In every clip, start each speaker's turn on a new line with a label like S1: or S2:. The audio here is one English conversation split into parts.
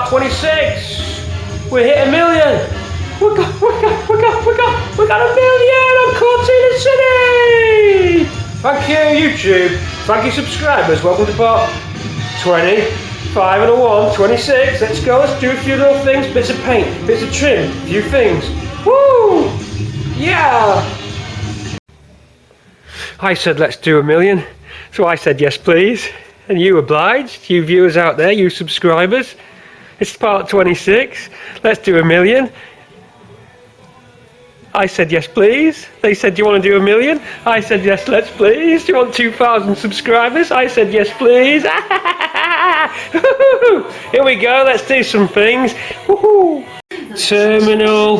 S1: part 26. We hit 1 million. We got 1 million on Cortina City. Thank you, YouTube. Thank you, subscribers. Welcome to part 20. 5 and a 1, 26. Let's go. Let's do a few little things. Bits of paint, bits of trim, a few things. Woo! Yeah! I said let's do 1 million. So I said yes please. And you obliged. You viewers out there, you subscribers. It's part 26. Let's do 1 million. I said yes please. They said, do you want to do 1 million? I said yes, let's please. Do you want 2,000 subscribers? I said yes please. Here we go, let's do some things. Woohoo! Terminal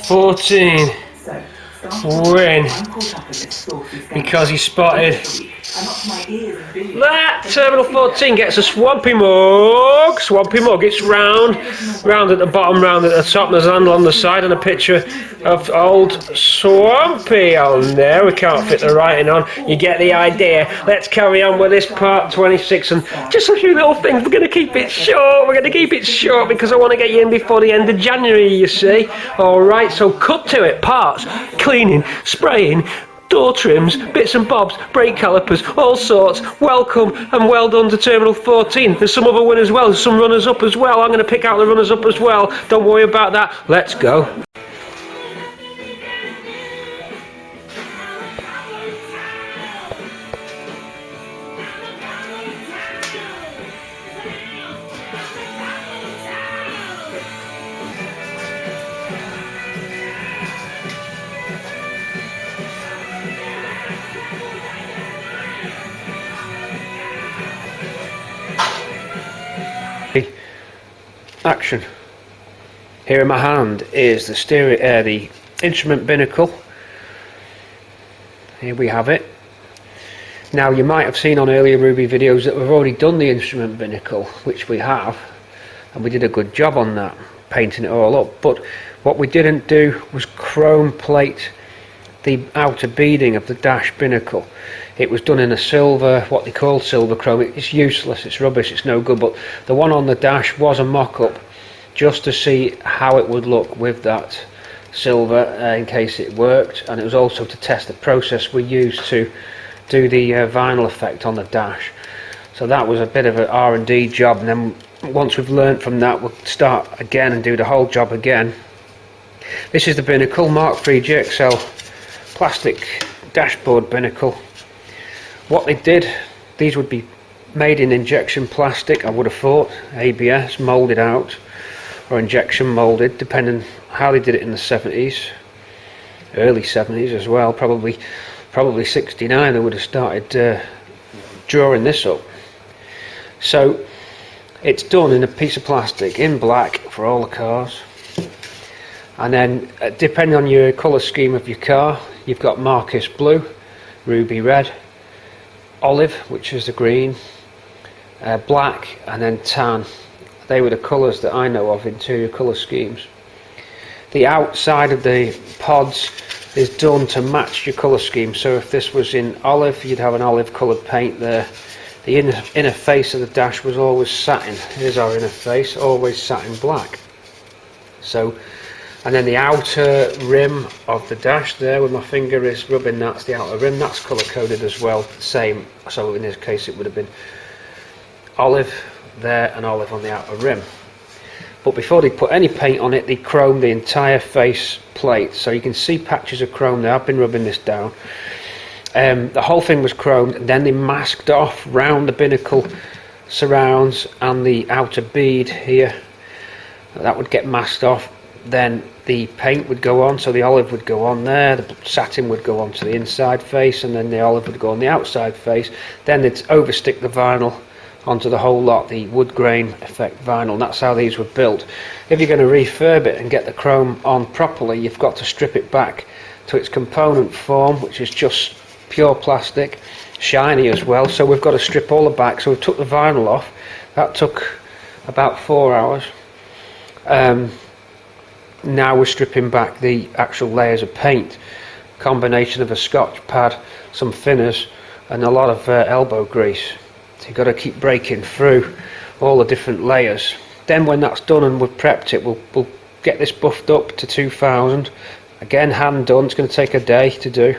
S1: 14 win because he spotted that. Terminal 14 gets a swampy mug. Swampy mug. It's round at the bottom, round at the top. There's a handle on the side and a picture of old Swampy on there. We can't fit the writing on. You get the idea. Let's carry on with this part 26 and just a few little things. We're going to keep it short. We're going to keep it short because I want to get you in before the end of January, you see. Alright, so cut to it. Parts, cleaning, spraying, door trims, bits and bobs, brake calipers, all sorts. Welcome and well done to Terminal 14. There's some other winners as well, there's some runners up as well. I'm going to pick out the runners up as well. Don't worry about that. Let's go. Action. Here in my hand is the instrument binnacle. Here we have it. Now you might have seen on earlier Ruby videos that we've already done the instrument binnacle, which we have, and we did a good job on that, painting it all up. But what we didn't do was chrome plate the outer beading of the dash binnacle. It was done in a silver, what they call silver chrome. It's useless, it's rubbish, it's no good, but the one on the dash was a mock-up just to see how it would look with that silver in case it worked, and it was also to test the process we used to do the vinyl effect on the dash. So that was a bit of an R&D job, and then once we've learnt from that we'll start again and do the whole job again. This is the binnacle, Mk3 GXL plastic dashboard binnacle. What they did, these would be made in injection plastic, I would have thought, ABS, moulded out, or injection moulded, depending how they did it in the 70s, early 70s as well, probably 69 they would have started drawing this up. So it's done in a piece of plastic in black for all the cars, and then depending on your colour scheme of your car, you've got Marcus blue, ruby red, olive, which is the green, black, and then tan. They were the colours that I know of, interior colour schemes. The outside of the pods is done to match your colour scheme. So if this was in olive, you'd have an olive coloured paint there. The inner face of the dash was always satin. Here's our inner face, always satin black. So, and then the outer rim of the dash there, where my finger is rubbing, that's the outer rim, that's colour coded as well, the same. So in this case it would have been olive there and olive on the outer rim. But before they put any paint on it, they chromed the entire face plate, so you can see patches of chrome there. I've been rubbing this down. The whole thing was chromed, and then they masked off round the binnacle surrounds and the outer bead here. That would get masked off. Then the paint would go on, so the olive would go on there, the satin would go on to the inside face, and then the olive would go on the outside face. Then they'd overstick the vinyl onto the whole lot, the wood grain effect vinyl, and that's how these were built. If you're going to refurb it and get the chrome on properly, you've got to strip it back to its component form, which is just pure plastic, shiny as well. So we've got to strip all the back. So we took the vinyl off. That took about 4 hours. Now we're stripping back the actual layers of paint, combination of a scotch pad, some thinners, and a lot of elbow grease. So you've got to keep breaking through all the different layers. Then when that's done and we've prepped it, we'll get this buffed up to 2000. Again, hand done. It's going to take a day to do.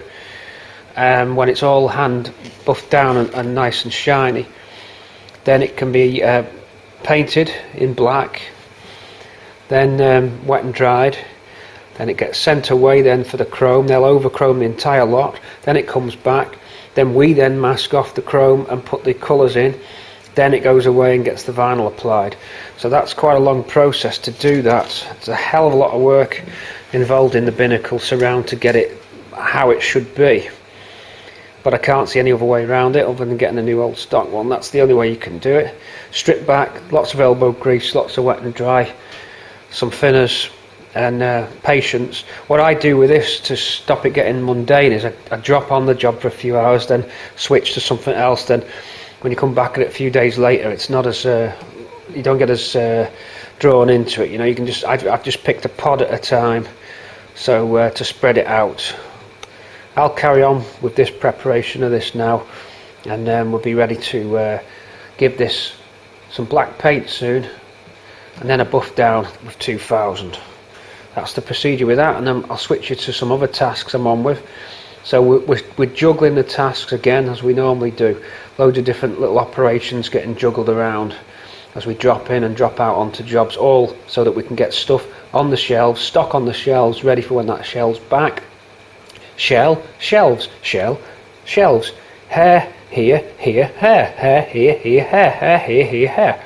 S1: When it's all hand buffed down and nice and shiny, then it can be painted in black, then wet and dried. Then it gets sent away then for the chrome. They'll overchrome the entire lot. Then it comes back. Then we then mask off the chrome and put the colours in. Then it goes away and gets the vinyl applied. So that's quite a long process to do that. It's a hell of a lot of work involved in the binnacle surround to get it how it should be. But I can't see any other way around it other than getting a new old stock one. That's the only way you can do it. Strip back, lots of elbow grease, lots of wet and dry, some thinners, and patience. What I do with this to stop it getting mundane is I drop on the job for a few hours, then switch to something else. Then when you come back at it a few days later, it's not as you don't get as drawn into it. You know, you can just I've just picked a pod at a time, so to spread it out. I'll carry on with this preparation of this now, and then we'll be ready to give this some black paint soon, and then a buff down with 2000. That's the procedure with that, and then I'll switch you to some other tasks I'm on with. So we're juggling the tasks again as we normally do. Loads of different little operations getting juggled around as we drop in and drop out onto jobs, all so that we can get stuff on the shelves, stock on the shelves, ready for when that shelves back. Shell, shelves, shell, shelves. Hair, here, here, hair, here, here, hair, here, here, hair.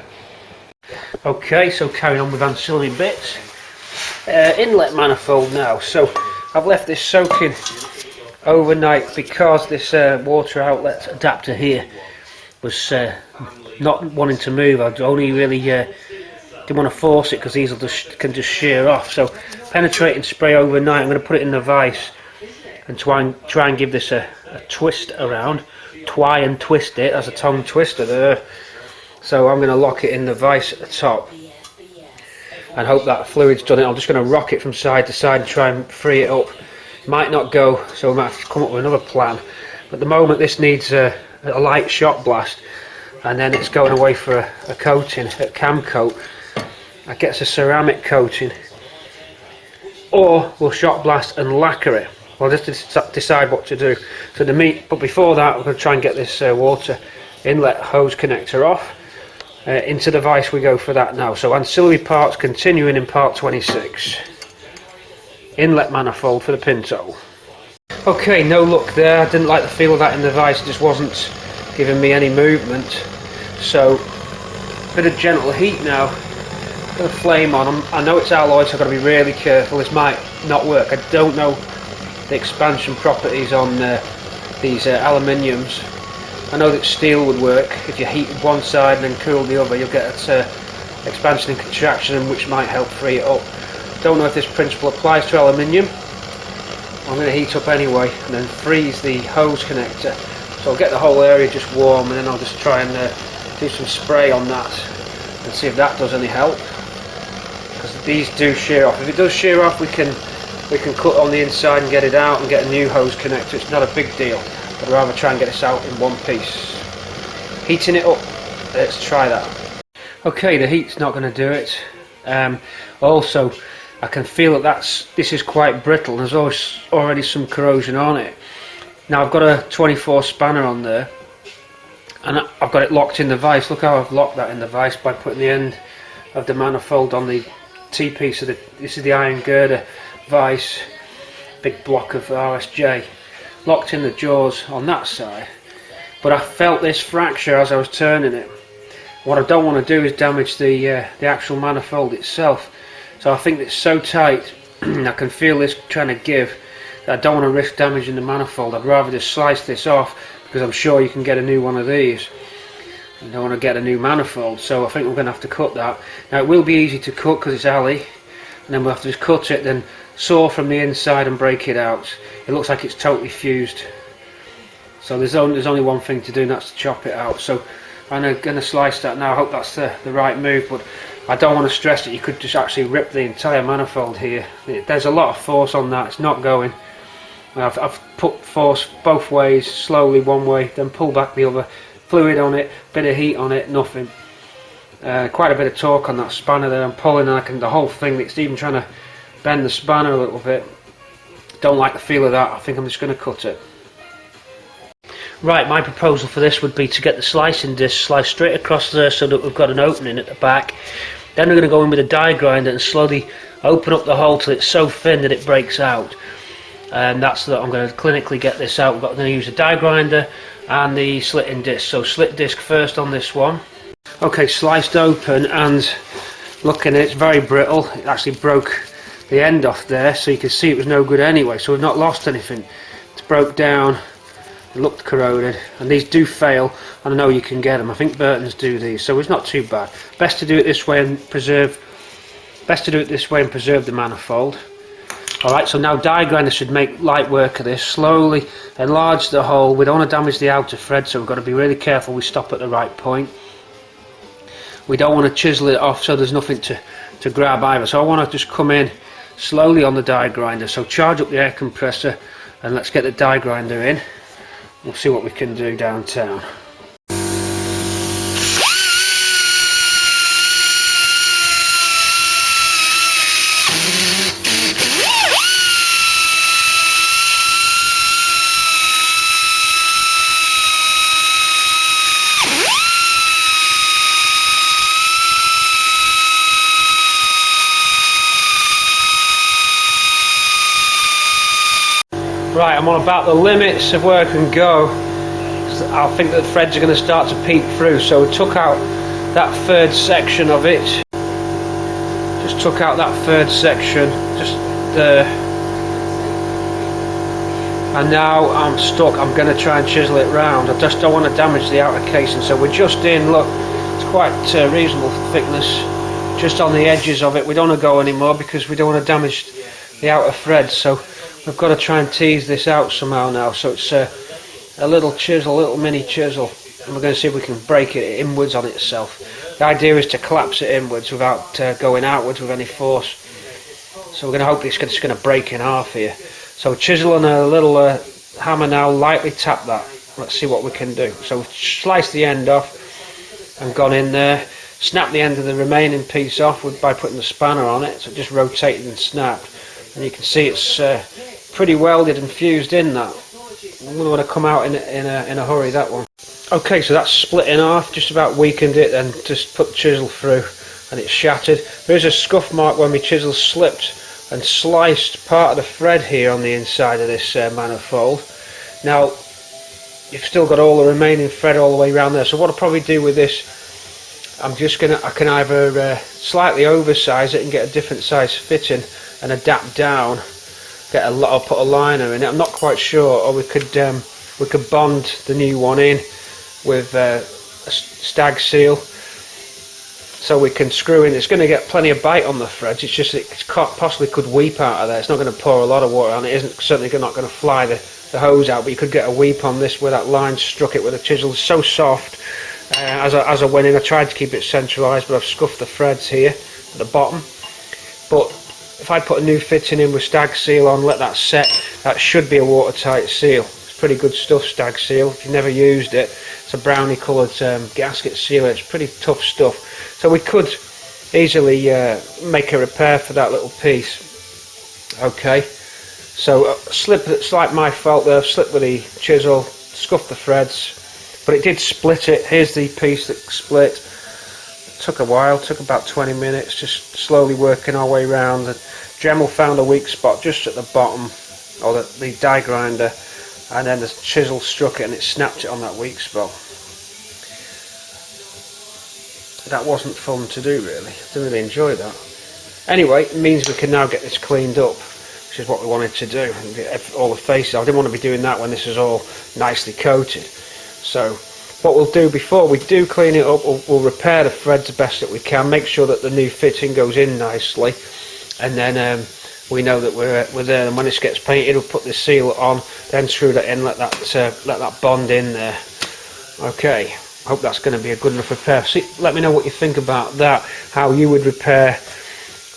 S1: Okay, so carrying on with ancillary bits. Inlet manifold now. So I've left this soaking overnight because this water outlet adapter here was not wanting to move. I'd only really didn't want to force it because these can just shear off. So penetrating spray overnight. I'm going to put it in the vise and try and give this a twist around. Try and twist it as a tongue twister there. So I'm going to lock it in the vise at the top and hope that fluid's done it. I'm just going to rock it from side to side and try and free it up. Might not go, so we might have to come up with another plan. But at the moment this needs a light shot blast, and then it's going away for a coating, a cam coat. That gets a ceramic coating, or we'll shot blast and lacquer it. We'll just decide what to do. So but before that, we're going to try and get this water inlet hose connector off. Into the vise we go for that now. So ancillary parts continuing in part 26. Inlet manifold for the Pinto. Okay, no luck there. I didn't like the feel of that in the vise. It just wasn't giving me any movement. So a bit of gentle heat now. Got a flame on them. I know it's alloy, so I've got to be really careful. This might not work. I don't know the expansion properties on these aluminiums. I know that steel would work. If you heat one side and then cool the other, you'll get expansion and contraction, which might help free it up. Don't know if this principle applies to aluminium. I'm going to heat up anyway and then freeze the hose connector. So I'll get the whole area just warm, and then I'll just try and do some spray on that and see if that does any help. Because these do shear off. If it does shear off, we can cut on the inside and get it out and get a new hose connector. It's not a big deal. I'd rather try and get this out in one piece. Heating it up, let's try that. Okay, the heat's not going to do it. Also, I can feel that this is quite brittle. There's already some corrosion on it. Now I've got a 24 spanner on there, and I've got it locked in the vise. Look how I've locked that in the vise by putting the end of the manifold on the T-piece of this is the iron girder vise, big block of RSJ. Locked in the jaws on that side, but I felt this fracture as I was turning it. What I don't want to do is damage the actual manifold itself, so I think it's so tight I can feel this trying to give that I don't want to risk damaging the manifold. I'd rather just slice this off, because I'm sure you can get a new one of these. I don't want to get a new manifold, so I think we're going to have to cut that. Now it will be easy to cut because it's alley, and then we'll have to just cut it, then saw from the inside and break it out. It looks like it's totally fused, so there's only one thing to do, and that's to chop it out. So I'm going to slice that now. I hope that's the right move, but I don't want to stress it. You could just actually rip the entire manifold here. There's a lot of force on that. It's not going. I've put force both ways, slowly one way, then pull back the other, fluid on it, bit of heat on it, nothing. Quite a bit of torque on that spanner there. I'm pulling and the whole thing, it's even trying to bend the spanner a little bit. Don't like the feel of that. I think I'm just going to cut it. Right, my proposal for this would be to get the slicing disc sliced straight across there so that we've got an opening at the back. Then we're going to go in with a die grinder and slowly open up the hole till it's so thin that it breaks out. And that's that. I'm going to clinically get this out. We're going to use a die grinder and the slitting disc. So slit disc first on this one. Okay, sliced open, and looking at it, it's very brittle. It actually broke the end off there, so you can see it was no good anyway. So we've not lost anything. It's broke down. It looked corroded, and these do fail, and I know you can get them. I think Burton's do these, so it's not too bad. Best to do it this way and preserve the manifold. Alright, so now die grinder should make light work of this. Slowly enlarge the hole. We don't want to damage the outer thread, so we've got to be really careful we stop at the right point. We don't want to chisel it off so there's nothing to grab either. So I want to just come in slowly on the die grinder. So charge up the air compressor and let's get the die grinder in. We'll see what we can do downtown. Right, I'm on about the limits of where I can go. I think that the threads are going to start to peek through, so we took out that third section of it. Just took out that third section, just there. And now I'm stuck. I'm going to try and chisel it round. I just don't want to damage the outer casing, so we're just in, look, it's quite reasonable thickness just on the edges of it. We don't want to go anymore because we don't want to damage the outer thread, so we've got to try and tease this out somehow now. So it's a little chisel, little mini chisel, and we're going to see if we can break it inwards on itself. The idea is to collapse it inwards without going outwards with any force. So we're going to hope it's just going to break in half here. So chisel on a little hammer now, lightly tap that. Let's see what we can do. So we've sliced the end off and gone in there, snap the end of the remaining piece off by putting the spanner on it. So it just rotated and snapped. And you can see it's pretty welded and fused in that. We don't want to come out in a hurry, that one. Okay, so that's split in half, just about weakened it and just put the chisel through and it's shattered. There's a scuff mark where my chisel slipped and sliced part of the thread here on the inside of this manifold. Now, you've still got all the remaining thread all the way around there, so what I'll probably do with this, I can either slightly oversize it and get a different size fitting and adapt down, I'll put a liner in it, I'm not quite sure, or we could bond the new one in with a stag seal so we can screw in. It's going to get plenty of bite on the threads, it's just it possibly could weep out of there. It's not going to pour a lot of water on it, isn't certainly not going to fly the hose out, but you could get a weep on this where that line struck it with a chisel. It's so soft. As I went in, I tried to keep it centralised, but I've scuffed the threads here at the bottom. But if I put a new fitting in with stag seal on, let that set, that should be a watertight seal. It's pretty good stuff, stag seal. If you've never used it, it's a brownie coloured gasket sealer. It's pretty tough stuff. So we could easily make a repair for that little piece. Okay, so it's like my fault there. I've slipped with the chisel, scuffed the threads, but it did split it. Here's the piece that split. Took a while, took about 20 minutes, just slowly working our way around. The Dremel found a weak spot just at the bottom, or the die grinder, and then the chisel struck it and it snapped it on that weak spot. That wasn't fun to do, really. I didn't really enjoy that. Anyway, it means we can now get this cleaned up, which is what we wanted to do, and get all the faces. I didn't want to be doing that when this is all nicely coated. So what we'll do before we do clean it up, we'll repair the threads the best that we can, make sure that the new fitting goes in nicely, and then we know that we're there. And when this gets painted, we'll put the seal on, then screw that in, let that bond in there. Okay, I hope that's going to be a good enough repair. Let me know what you think about that, how you would repair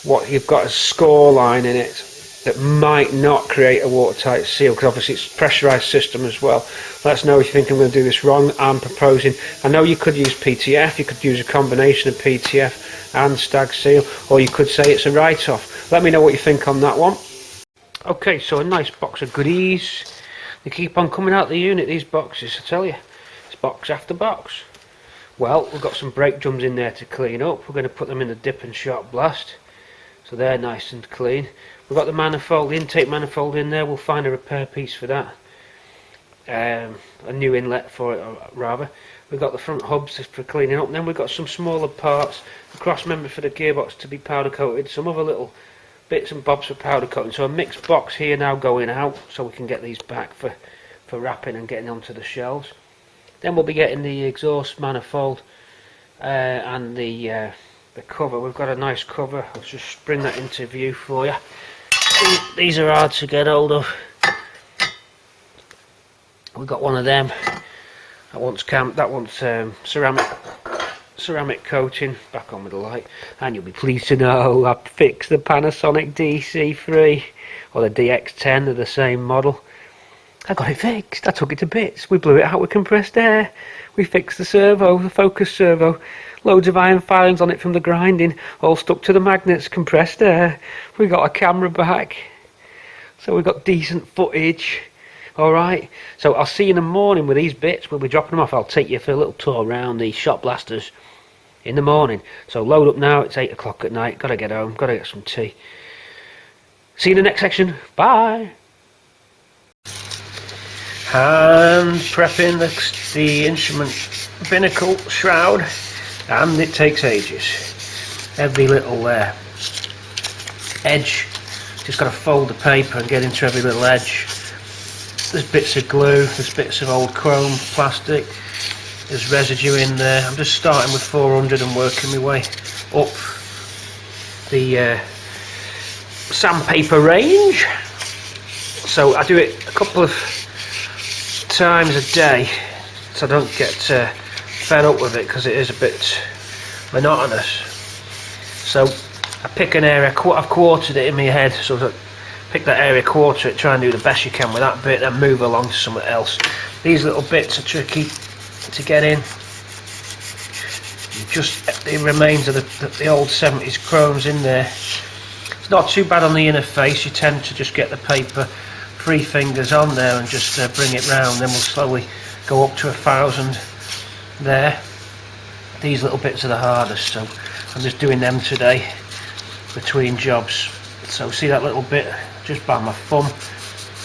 S1: what you've got as score line in it. that might not create a watertight seal, because obviously it's a pressurised system as well. Let us know if you think I'm going to do this wrong. I'm proposing, I know you could use PTF, you could use a combination of PTF and stag seal, or you could say it's a write-off. Let me know what you think on that one. Okay, so a nice box of goodies. They keep on coming out the unit, these boxes, I tell you. It's box after box. Well, we've got some brake drums in there to clean up. We're going to put them in the dip and shot blast, so they're nice and clean. We've got the manifold, the intake manifold in there. We'll find a repair piece for that. A new inlet for it, rather. We've got the front hubs for cleaning up. And then we've got some smaller parts. The cross member for the gearbox to be powder coated. Some other little bits and bobs for powder coating. So a mixed box here now going out, so we can get these back for wrapping and getting onto the shelves. Then we'll be getting the exhaust manifold and the cover. We've got a nice cover. I'll just bring that into view for you. These are hard to get hold of. We've got one of them. That one's ceramic coating. Back on with the light. And you'll be pleased to know I've fixed the Panasonic DC3 or the DX10. They're the same model. I got it fixed. I took it to bits. We blew it out with compressed air. We fixed the servo, the focus servo. Loads of iron filings on it from the grinding, all stuck to the magnets, compressed air. We got a camera back, so we got decent footage. Alright, so I'll see you in the morning with these bits. We'll be dropping them off. I'll take you for a little tour around the shot blasters in the morning. So load up now, it's 8 o'clock at night. Gotta get home, gotta get some tea. See you in the next section. Bye! And prepping the instrument binnacle shroud, and it takes ages. Every little edge, just got to fold the paper and get into every little edge. There's bits of glue, there's bits of old chrome plastic, there's residue in there. I'm just starting with 400 and working my way up the sandpaper range. So I do it a couple of times a day, so I don't get fed up with it, because it is a bit monotonous. So I pick an area, I've quartered it in my head, so I pick that area, quarter it, try and do the best you can with that bit, then move along to something else. These little bits are tricky to get in. Just the remains of the old 70s chromes in there. It's not too bad on the inner face. You tend to just get the paper 3 fingers on there and just bring it round, then we'll slowly go up to 1,000 there. These little bits are the hardest, so I'm just doing them today between jobs. So see that little bit just by my thumb,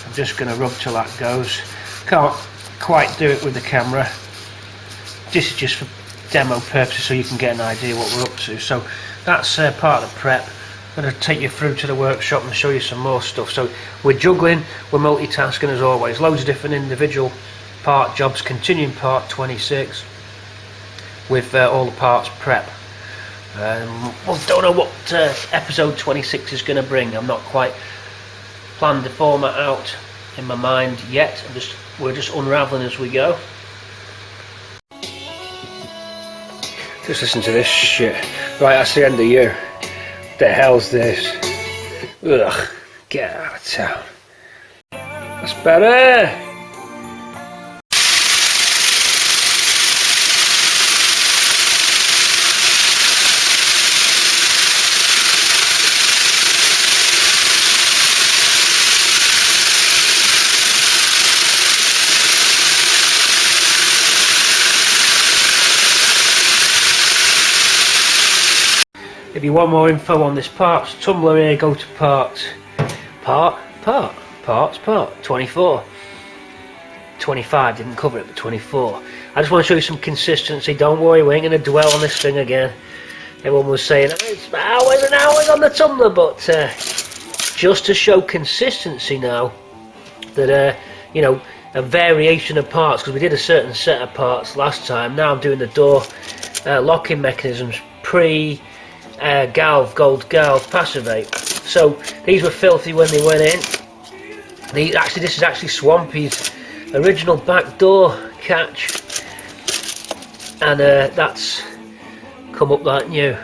S1: I'm just going to rub till that goes. Can't quite do it with the camera. This is just for demo purposes, so you can get an idea what we're up to. So that's part of the prep. I'm going to take you through to the workshop and show you some more stuff. So we're juggling, we're multitasking as always. Loads of different individual part jobs, continuing part 26 with all the parts prep. Well, don't know what episode 26 is going to bring. I'm not quite planned the format out in my mind yet. We're just unraveling as we go. Just listen to this shit. Right, that's the end of the year. The hell's this? Ugh, get out of town. That's better. If you want more info on this parts tumbler here, go to parts 24. 25 didn't cover it, but 24. I just want to show you some consistency. Don't worry, we ain't going to dwell on this thing again. Everyone was saying it's hours and hours on the tumbler, but just to show consistency now, that you know, a variation of parts, because we did a certain set of parts last time. Now I'm doing the door locking mechanisms pre gold galv passivate. So these were filthy when they went in. This is actually Swampy's original back door catch, and that's come up like new.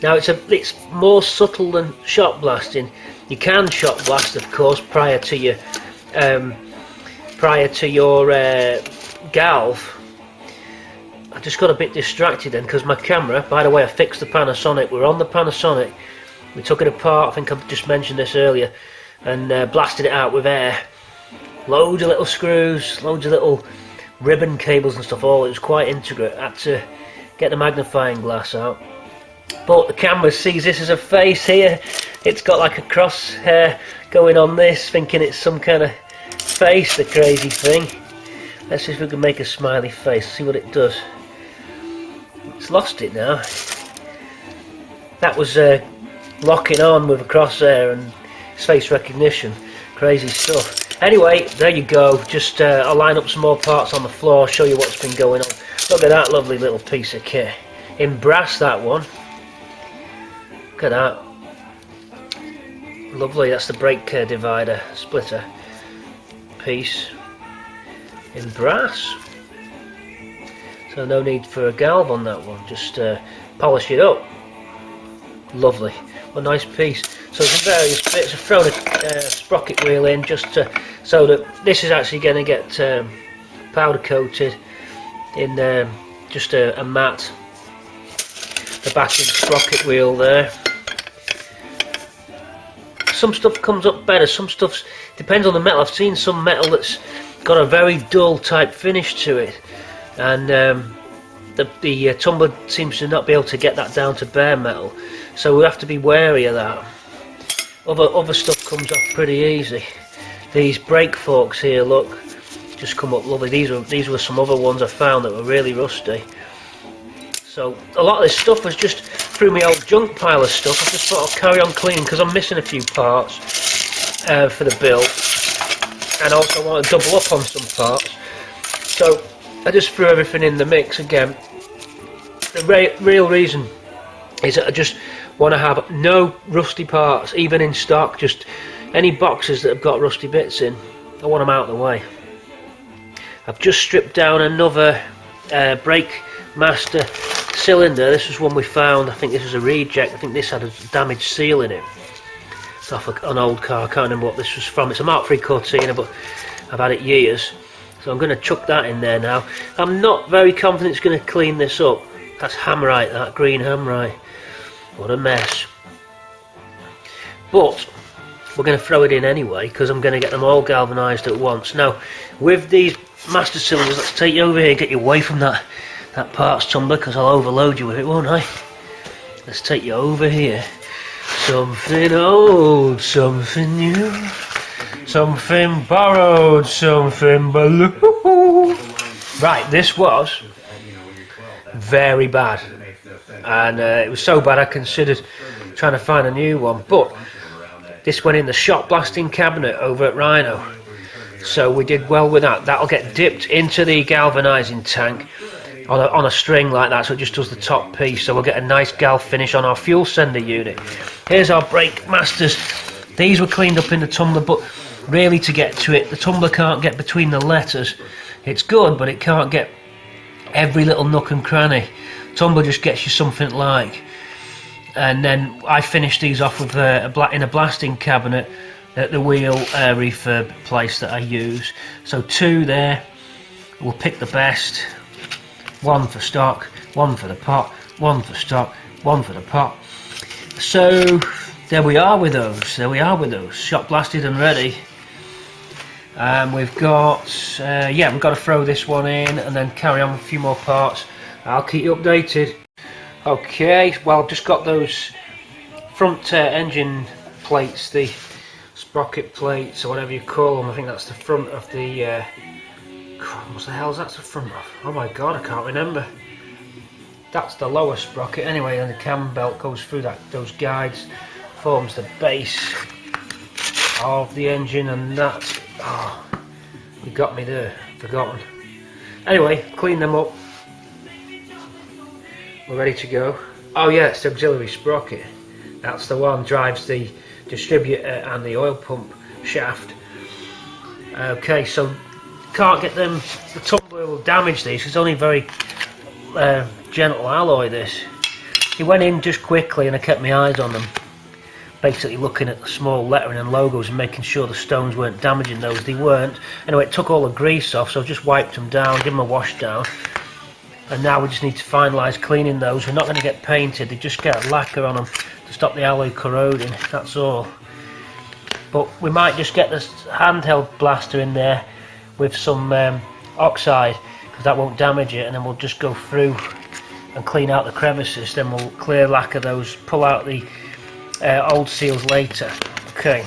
S1: Now it's more subtle than shot blasting. You can shot blast, of course, prior to your galv. I just got a bit distracted then because my camera, by the way, I fixed the Panasonic. We're on the Panasonic. We took it apart, I think I just mentioned this earlier, and blasted it out with air. Loads of little screws, loads of little ribbon cables and stuff. All it was quite intricate. I had to get the magnifying glass out. But the camera sees this as a face here. It's got like a crosshair going on this, thinking it's some kind of face, the crazy thing. Let's see if we can make a smiley face, see what it does. It's lost it now. That was locking on with a crosshair and face recognition. Crazy stuff. Anyway, there you go. Just I'll line up some more parts on the floor, show you what's been going on. Look at that lovely little piece of kit. In brass, that one. Look at that. Lovely, that's the brake divider, splitter piece. In brass. So no need for a galv on that one, just polish it up. Lovely, what a nice piece. So some various bits. I've thrown a sprocket wheel in just so that this is actually going to get powder coated in just a matte. The backing sprocket wheel there. Some stuff comes up better, some stuff depends on the metal. I've seen some metal that's got a very dull type finish to it, and the tumbler seems to not be able to get that down to bare metal, so we have to be wary of that. Other stuff comes off pretty easy. These brake forks here, look, just come up lovely. These were some other ones I found that were really rusty. So a lot of this stuff was just through my old junk pile of stuff. I just thought I'll carry on cleaning because I'm missing a few parts for the build, and also I want to double up on some parts. So I just threw everything in the mix again. The real reason is that I just want to have no rusty parts, even in stock. Just any boxes that have got rusty bits in, I want them out of the way. I've just stripped down another brake master cylinder. This was one we found. I think this was a reject. I think this had a damaged seal in it. It's off an old car. I can't remember what this was from. It's a Mark III Cortina, but I've had it years. So I'm going to chuck that in there now. I'm not very confident it's going to clean this up. That's hammerite, that green hammerite. What a mess. But we're going to throw it in anyway because I'm going to get them all galvanised at once. Now, with these master cylinders, let's take you over here and get you away from that parts tumbler because I'll overload you with it, won't I? Let's take you over here. Something old, something new, something borrowed, something blue. Right, this was very bad, and it was so bad I considered trying to find a new one, but this went in the shot blasting cabinet over at Rhino, so we did well with that. That'll get dipped into the galvanizing tank on a string like that, so it just does the top piece, so we'll get a nice gal finish on our fuel sender unit. Here's our brake masters. These were cleaned up in the tumbler, but really to get to it, the tumbler can't get between the letters. It's good, but it can't get every little nook and cranny. Tumbler just gets you something like. And then I finished these off with in a blasting cabinet at the wheel refurb place that I use. So 2 there. We'll pick the best. 1 for stock, 1 for the pot, 1 for stock, 1 for the pot. So there we are with those. There we are with those. Shot blasted and ready. We've got we've got to throw this one in and then carry on with a few more parts. I'll keep you updated. Okay, well, I've just got those front engine plates, the sprocket plates or whatever you call them. I think that's the front of the what the hell is that the front of? Oh my god, I can't remember. That's the lower sprocket anyway, and the cam belt goes through those guides, forms the base of the engine, and that, oh, you got me there, forgotten. Anyway, clean them up. We're ready to go. Oh yeah, it's the auxiliary sprocket. That's the one drives the distributor and the oil pump shaft. Okay, so can't get them. The tumbler will damage these. It's only very gentle alloy. This. It went in just quickly, and I kept my eyes on them.
S2: basically looking at the small lettering and logos and making sure the stones weren't damaging those. They weren't. Anyway, it took all the grease off, so I just wiped them down, give them a wash down, and now we just need to finalise cleaning those. We're not going to get painted, they just get lacquer on them to stop the alloy corroding, that's all. But we might just get this handheld blaster in there with some oxide, because that won't damage it, and then we'll just go through and clean out the crevices. Then we'll clear lacquer those, pull out the old seals later. Okay,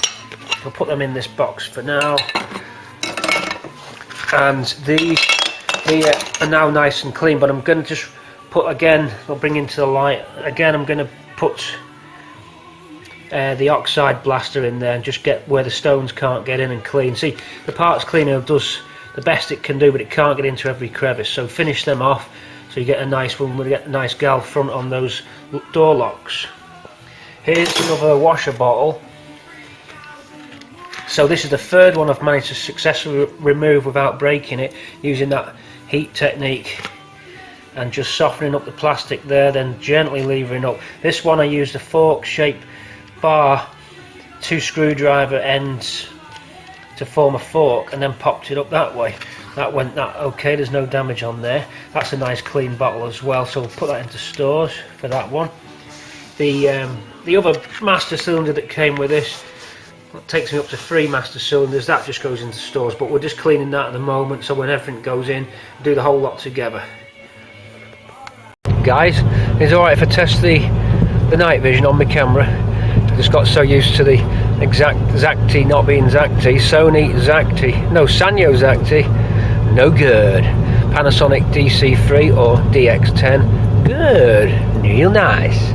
S2: we'll put them in this box for now, and these here are now nice and clean, but I'm going to just put, again, I'll bring into the light again, I'm going to put the oxide blaster in there and just get where the stones can't get in and clean. See, the parts cleaner does the best it can do, but it can't get into every crevice, so finish them off so you get a nice one. We'll get a nice gal front on those door locks. Here's another washer bottle. So this is the third one I've managed to successfully remove without breaking it, using that heat technique and just softening up the plastic there, then gently levering up. This one I used a fork shaped bar, 2 screwdriver ends to form a fork, and then popped it up that way. That went that okay, there's no damage on there. That's a nice clean bottle as well, so we'll put that into stores for that one. The other master cylinder that came with this, that takes me up to 3 master cylinders, that just goes into stores, but we're just cleaning that at the moment, so when everything goes in, do the whole lot together. Guys, it's alright if I test the night vision on my camera. I just got so used to the Zacti not being Zacti, Sony Zacti, no, Sanyo Zacti, no good. Panasonic DC3 or DX10, good, real nice.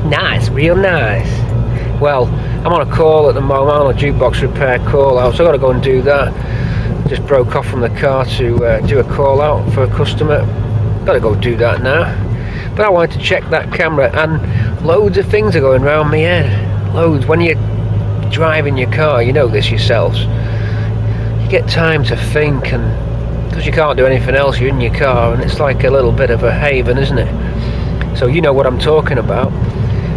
S2: Nice, real nice. Well, I'm on a call at the moment, I'm on a jukebox repair call out, so I've got to go and do that. Just broke off from the car to do a call out for a customer. Got to go do that now. But I wanted to check that camera, and loads of things are going around my head. Loads. When you're driving your car, you know this yourselves, you get time to think, and because you can't do anything else, you're in your car, and it's like a little bit of a haven, isn't it? So you know what I'm talking about.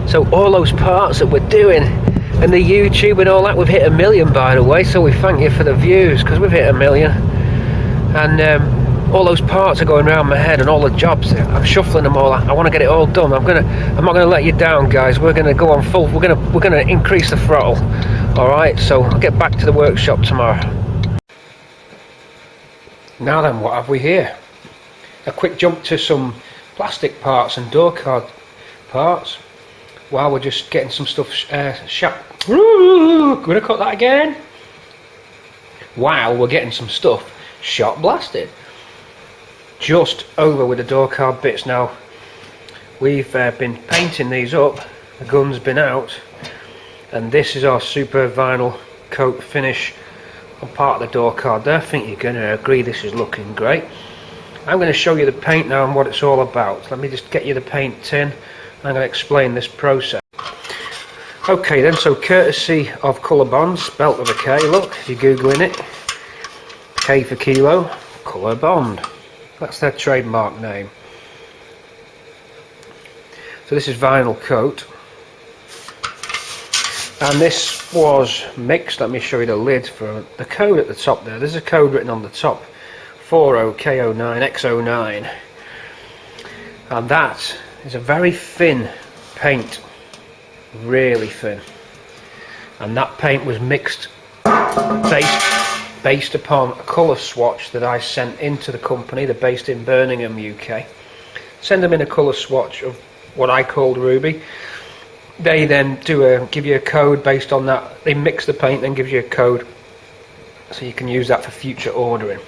S2: So all those parts that we're doing, and the YouTube and all that, we've hit 1 million, by the way, so we thank you for the views, because we've hit 1 million. And all those parts are going around my head, and all the jobs, I'm shuffling them all. I want to get it all done. I'm not gonna let you down, guys. We're gonna go on full. We're gonna increase the throttle. All right. So I'll get back to the workshop tomorrow. Now then, what have we here? A quick jump to some plastic parts and door card parts. While we're just getting some stuff gonna cut that again. While we're getting some stuff shot blasted. Just over with the door card bits now. We've been painting these up, the gun's been out, and this is our super vinyl coat finish on part of the door card there. I think you're going to agree this is looking great. I'm going to show you the paint now and what it's all about. Let me just get you the paint tin. I'm going to explain this process. Okay then, so courtesy of Colour Bond, spelt with a K, look, if you're googling it, K for kilo, Colour Bond. That's their trademark name. So this is vinyl coat, and this was mixed. Let me show you the lid for the code at the top there. There's a code written on the top, 40K09X09, and that is a very thin paint, really thin, and that paint was mixed based upon a colour swatch that I sent into the company. They're based in Birmingham, UK. Send them in a colour swatch of what I called Ruby. They then give you a code based on that. They mix the paint, then gives you a code, so you can use that for future ordering.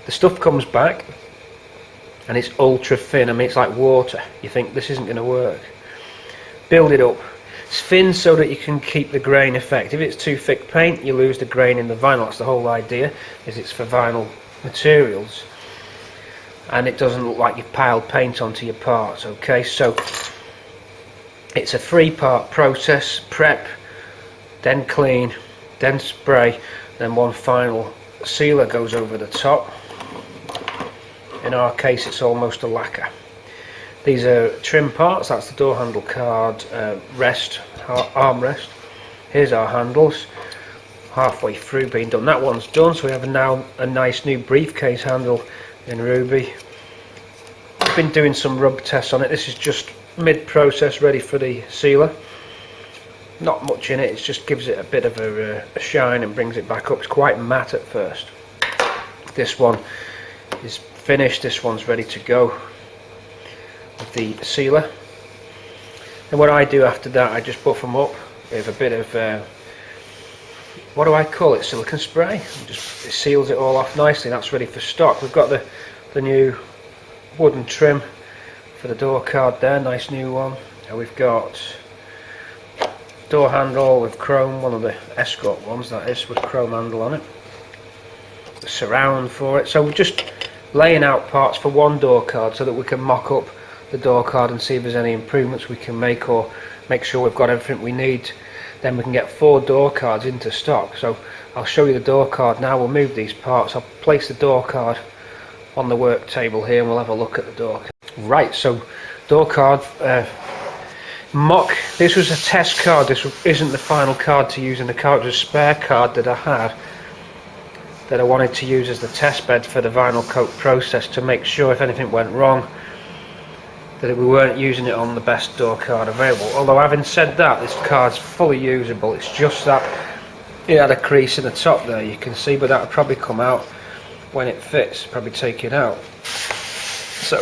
S2: The stuff comes back, and it's ultra thin. I mean, it's like water. You think this isn't going to work. Build it up. It's thin so that you can keep the grain effect. If it's too thick paint, you lose the grain in the vinyl. That's the whole idea, is it's for vinyl materials. And it doesn't look like you've piled paint onto your parts, okay? So it's a 3-part process: prep, then clean, then spray, then one final sealer goes over the top. In our case, it's almost a lacquer. These are trim parts. That's the door handle card rest, armrest. Here's our handles, halfway through being done. That one's done, so we have now a nice new briefcase handle in ruby. I've been doing some rub tests on it. This is just mid-process, ready for the sealer. Not much in it, it just gives it a bit of a shine and brings it back up. It's quite matte at first. This one is finished, this one's ready to go with the sealer. And what I do after that, I just buff them up with a bit of what do I call it, silicone spray. It seals it all off nicely. That's ready for stock. We've got the new wooden trim for the door card there, nice new one. And we've got door handle with chrome, one of the Escort ones that is, with chrome handle on it. The surround for it. So we're just laying out parts for one door card so that we can mock up the door card and see if there's any improvements we can make, or make sure we've got everything we need. Then we can get 4 door cards into stock. So I'll show you the door card now. We'll move these parts. I'll place the door card on the work table here and we'll have a look at the door card. Right, so door card mock. This was a test card. This isn't the final card to use in the car. It was a spare card that I had that I wanted to use as the test bed for the vinyl coat process, to make sure if anything went wrong that we weren't using it on the best door card available. Although having said that, this card's fully usable. It's just that it had a crease in the top there, you can see, but that'll probably come out when it fits, probably take it out. So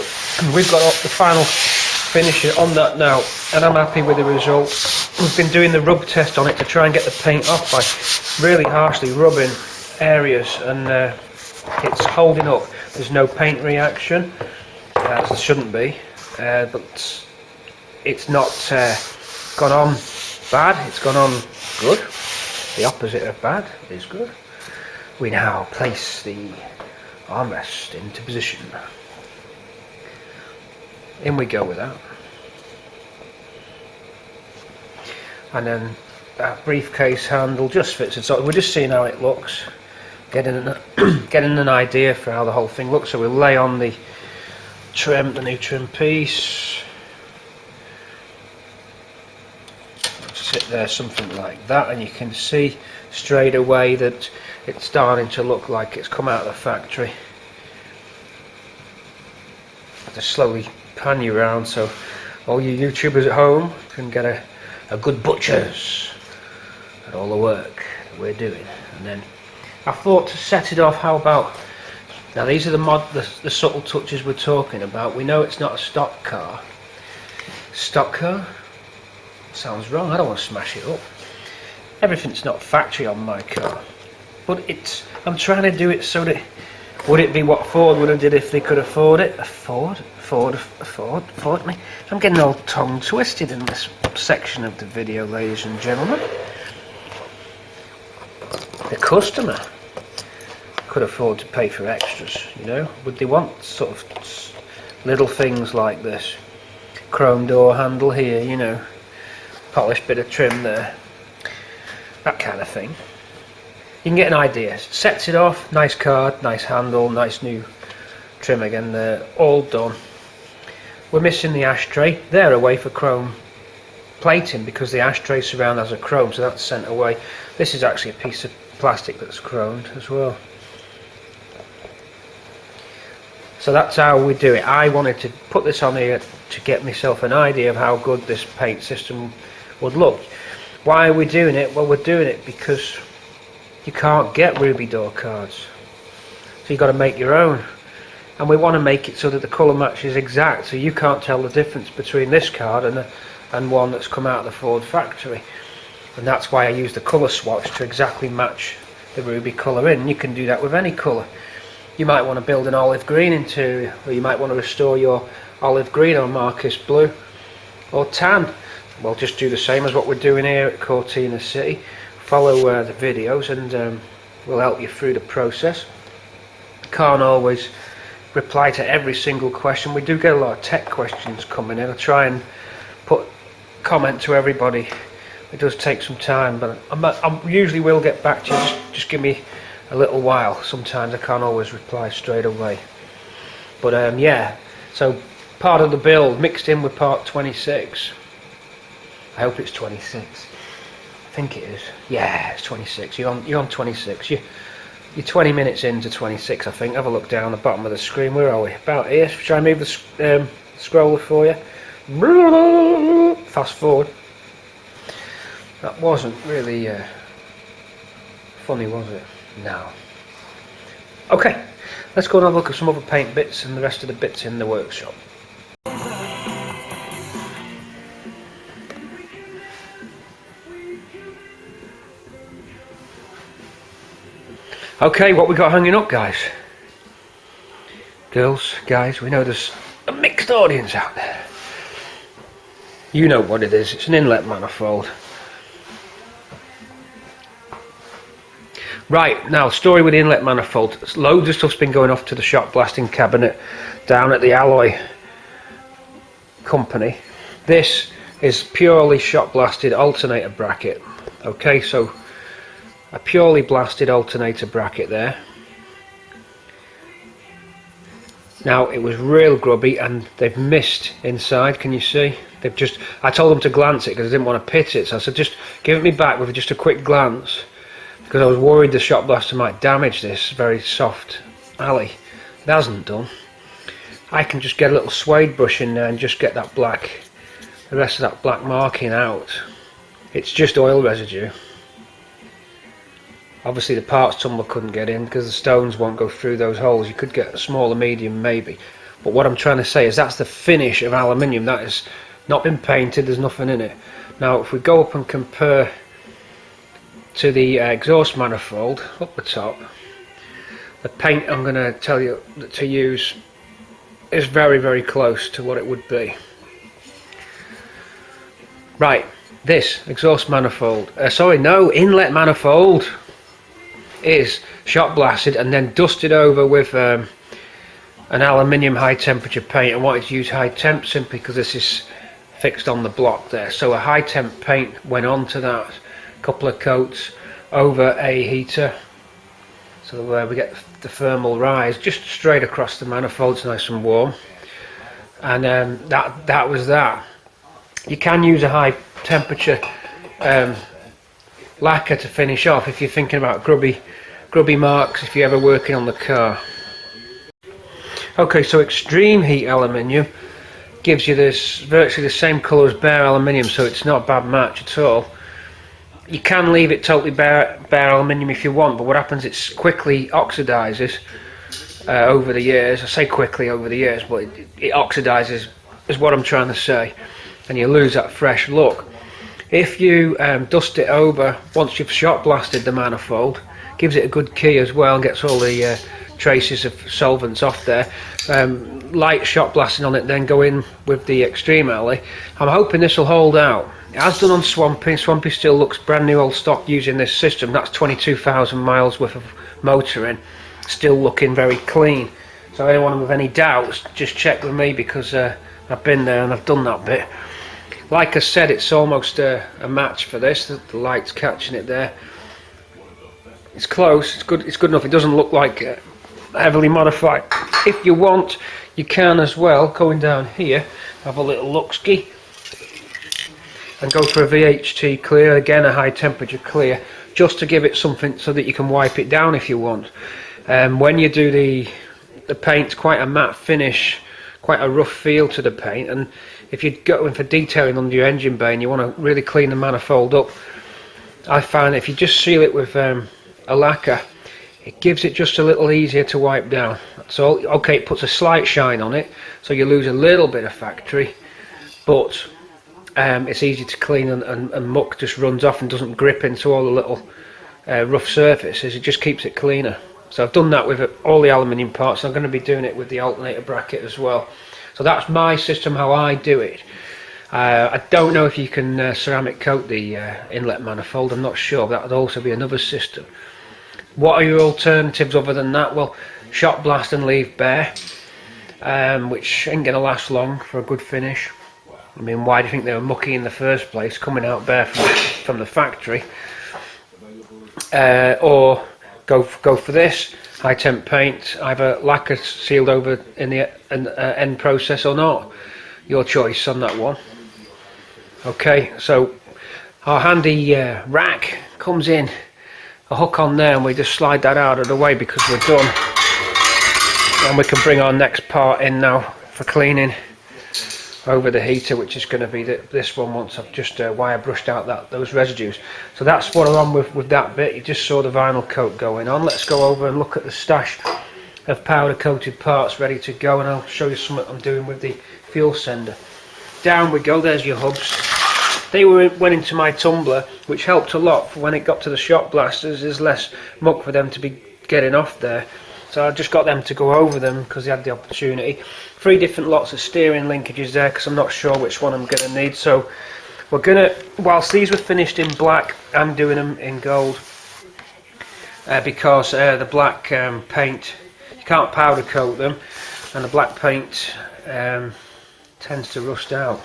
S2: we've got the final finisher on that now, and I'm happy with the result. We've been doing the rub test on it to try and get the paint off by really harshly rubbing areas, and it's holding up. There's no paint reaction, as there shouldn't be, but it's not gone on bad, it's gone on good. The opposite of bad is good. We now place the armrest into position. In we go with that. And then that briefcase handle just fits it. So we're just seeing how it looks, getting an idea for how the whole thing looks. So we'll lay on the trim, the new trim piece. Sit there, something like that, and you can see straight away that it's starting to look like it's come out of the factory. I just slowly pan you around so all you YouTubers at home can get a good butcher's at all the work that we're doing. And then I thought to set it off, how about, now these are the subtle touches we're talking about. We know it's not a stock car. Stock car? Sounds wrong, I don't want to smash it up. Everything's not factory on my car, but I'm trying to do it so that, would it be what Ford would have did if they could afford it? Ford me. I'm getting all tongue twisted in this section of the video, ladies and gentlemen. The customer could afford to pay for extras, you know. Would they want sort of little things like this? Chrome door handle here, you know. Polished bit of trim there. That kind of thing. You can get an idea. Sets it off, nice card, nice handle, nice new trim again there, all done. We're missing the ashtray. They're away for chrome plating because the ashtray surround has a chrome, so that's sent away. This is actually a piece of plastic that's chromed as well. So that's how we do it. I wanted to put this on here to get myself an idea of how good this paint system would look. Why are we doing it? Well, we're doing it because you can't get ruby door cards, so you've got to make your own, and we want to make it so that the colour match is exact, so you can't tell the difference between this card and one that's come out of the Ford factory. And that's why I use the colour swatch to exactly match the ruby colour in. You can do that with any colour. You might want to build an olive green interior, or you might want to restore your olive green or Marcus blue or tan. We'll just do the same as what we're doing here at Cortina City. Follow the videos and we'll help you through the process. Can't always reply to every single question. We do get a lot of tech questions coming in. I try and put comment to everybody. It does take some time, but I usually will get back to you. Just give me a little while. Sometimes I can't always reply straight away. But yeah, so part of the build mixed in with part 26. I hope it's 26. I think it is. Yeah, it's 26. You're on 26. You're 20 minutes into 26, I think. Have a look down the bottom of the screen. Where are we? About here. Should I move the scroller for you? Fast forward. That wasn't really funny, was it? No. Okay, let's go and have a look at some other paint bits and the rest of the bits in the workshop. Okay, what we got hanging up, guys? Girls, guys, we know there's a mixed audience out there. You know what it is, it's an inlet manifold. Right, now, story with the inlet manifold. Loads of stuff's been going off to the shot blasting cabinet down at the alloy company. This is purely shot blasted alternator bracket. Okay, so a purely blasted alternator bracket there. Now, it was real grubby and they've missed inside, can you see? They've just, I told them to glance it because I didn't want to pit it, so I said just give it me back with just a quick glance, because I was worried the shot blaster might damage this very soft alley. It hasn't done. I can just get a little suede brush in there and just get that black, the rest of that black marking out. It's just oil residue. Obviously the parts tumbler couldn't get in because the stones won't go through those holes. You could get a smaller medium maybe. But what I'm trying to say is that's the finish of aluminium. That has not been painted, there's nothing in it. Now if we go up and compare to the exhaust manifold up the top, the paint I'm going to tell you to use is very, very close to what it would be. Right, this exhaust manifold, inlet manifold is shot blasted and then dusted over with an aluminium high temperature paint. I wanted to use high temp simply because this is fixed on the block there, so a high temp paint went on to that, couple of coats over a heater, so we get the thermal rise just straight across the manifold. It's nice and warm, and that was that. You can use a high temperature lacquer to finish off if you're thinking about grubby marks if you're ever working on the car. Okay, so extreme heat aluminium gives you this virtually the same colour as bare aluminium, so it's not a bad match at all. You can leave it totally bare aluminium if you want, but what happens, it quickly oxidizes over the years. I say quickly over the years, but it oxidizes is what I'm trying to say, and you lose that fresh look. If you dust it over once you've shot blasted the manifold, gives it a good key as well and gets all the traces of solvents off there. Light shot blasting on it, then go in with the extreme alley. I'm hoping this will hold out. It has done on Swampy. Swampy still looks brand new old stock using this system. That's 22,000 miles worth of motoring, still looking very clean. So anyone with any doubts, just check with me, because I've been there and I've done that bit. Like I said, it's almost a match for this. The light's catching it there. It's close. It's good. It's good enough. It doesn't look like heavily modified. If you want, you can as well, going down here, have a little look-ski and go for a VHT clear, again a high temperature clear, just to give it something so that you can wipe it down if you want. When you do the paint, quite a matte finish, quite a rough feel to the paint, and if you're going for detailing under your engine bay and you want to really clean the manifold up, I find if you just seal it with a lacquer, it gives it just a little easier to wipe down. That's all. Okay, it puts a slight shine on it, so you lose a little bit of factory, but it's easy to clean, and muck just runs off and doesn't grip into all the little rough surfaces. It just keeps it cleaner. So I've done that with all the aluminium parts. I'm going to be doing it with the alternator bracket as well. So that's my system, how I do it. I don't know if you can ceramic coat the inlet manifold. I'm not sure. That would also be another system. What are your alternatives other than that? Well, shot blast and leave bare, which ain't going to last long for a good finish. I mean, why do you think they were mucky in the first place, coming out bare from the factory? Or go for this high temp paint, either lacquer sealed over in the end process or not. Your choice on that one. Okay, so our handy rack comes in, a hook on there, and we just slide that out of the way because we're done, and we can bring our next part in now for cleaning over the heater, which is going to be this one once I've just wire brushed out those residues. So that's what I'm on with that bit. You just saw the vinyl coat going on. Let's go over and look at the stash of powder coated parts ready to go, and I'll show you something I'm doing with the fuel sender. Down we go, there's your hubs. They went into my tumbler, which helped a lot for when it got to the shop blasters. There's less muck for them to be getting off there. So I just got them to go over them because they had the opportunity. 3 different lots of steering linkages there because I'm not sure which one I'm going to need. So we're going to, whilst these were finished in black, I'm doing them in gold because the black paint, you can't powder coat them, and the black paint tends to rust out.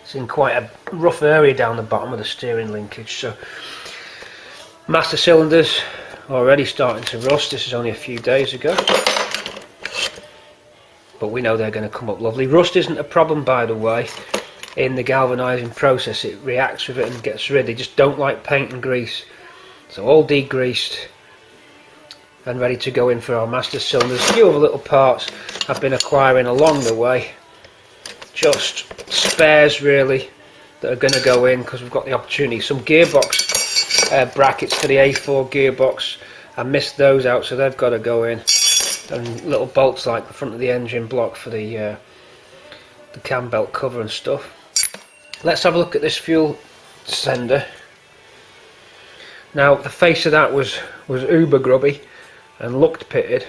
S2: It's in quite a rough area down the bottom of the steering linkage. So master cylinders already starting to rust. This is only a few days ago, but we know they're going to come up lovely. Rust isn't a problem, by the way, in the galvanizing process. It reacts with it and gets rid. They just don't like paint and grease. So all degreased and ready to go in for our master cylinders. A few other little parts I've been acquiring along the way, just spares really, that are going to go in because we've got the opportunity. Some gearbox brackets for the A4 gearbox, I missed those out, so they've got to go in, and little bolts like the front of the engine block for the cam belt cover and stuff. Let's have a look at this fuel sender. Now the face of that was uber grubby and looked pitted,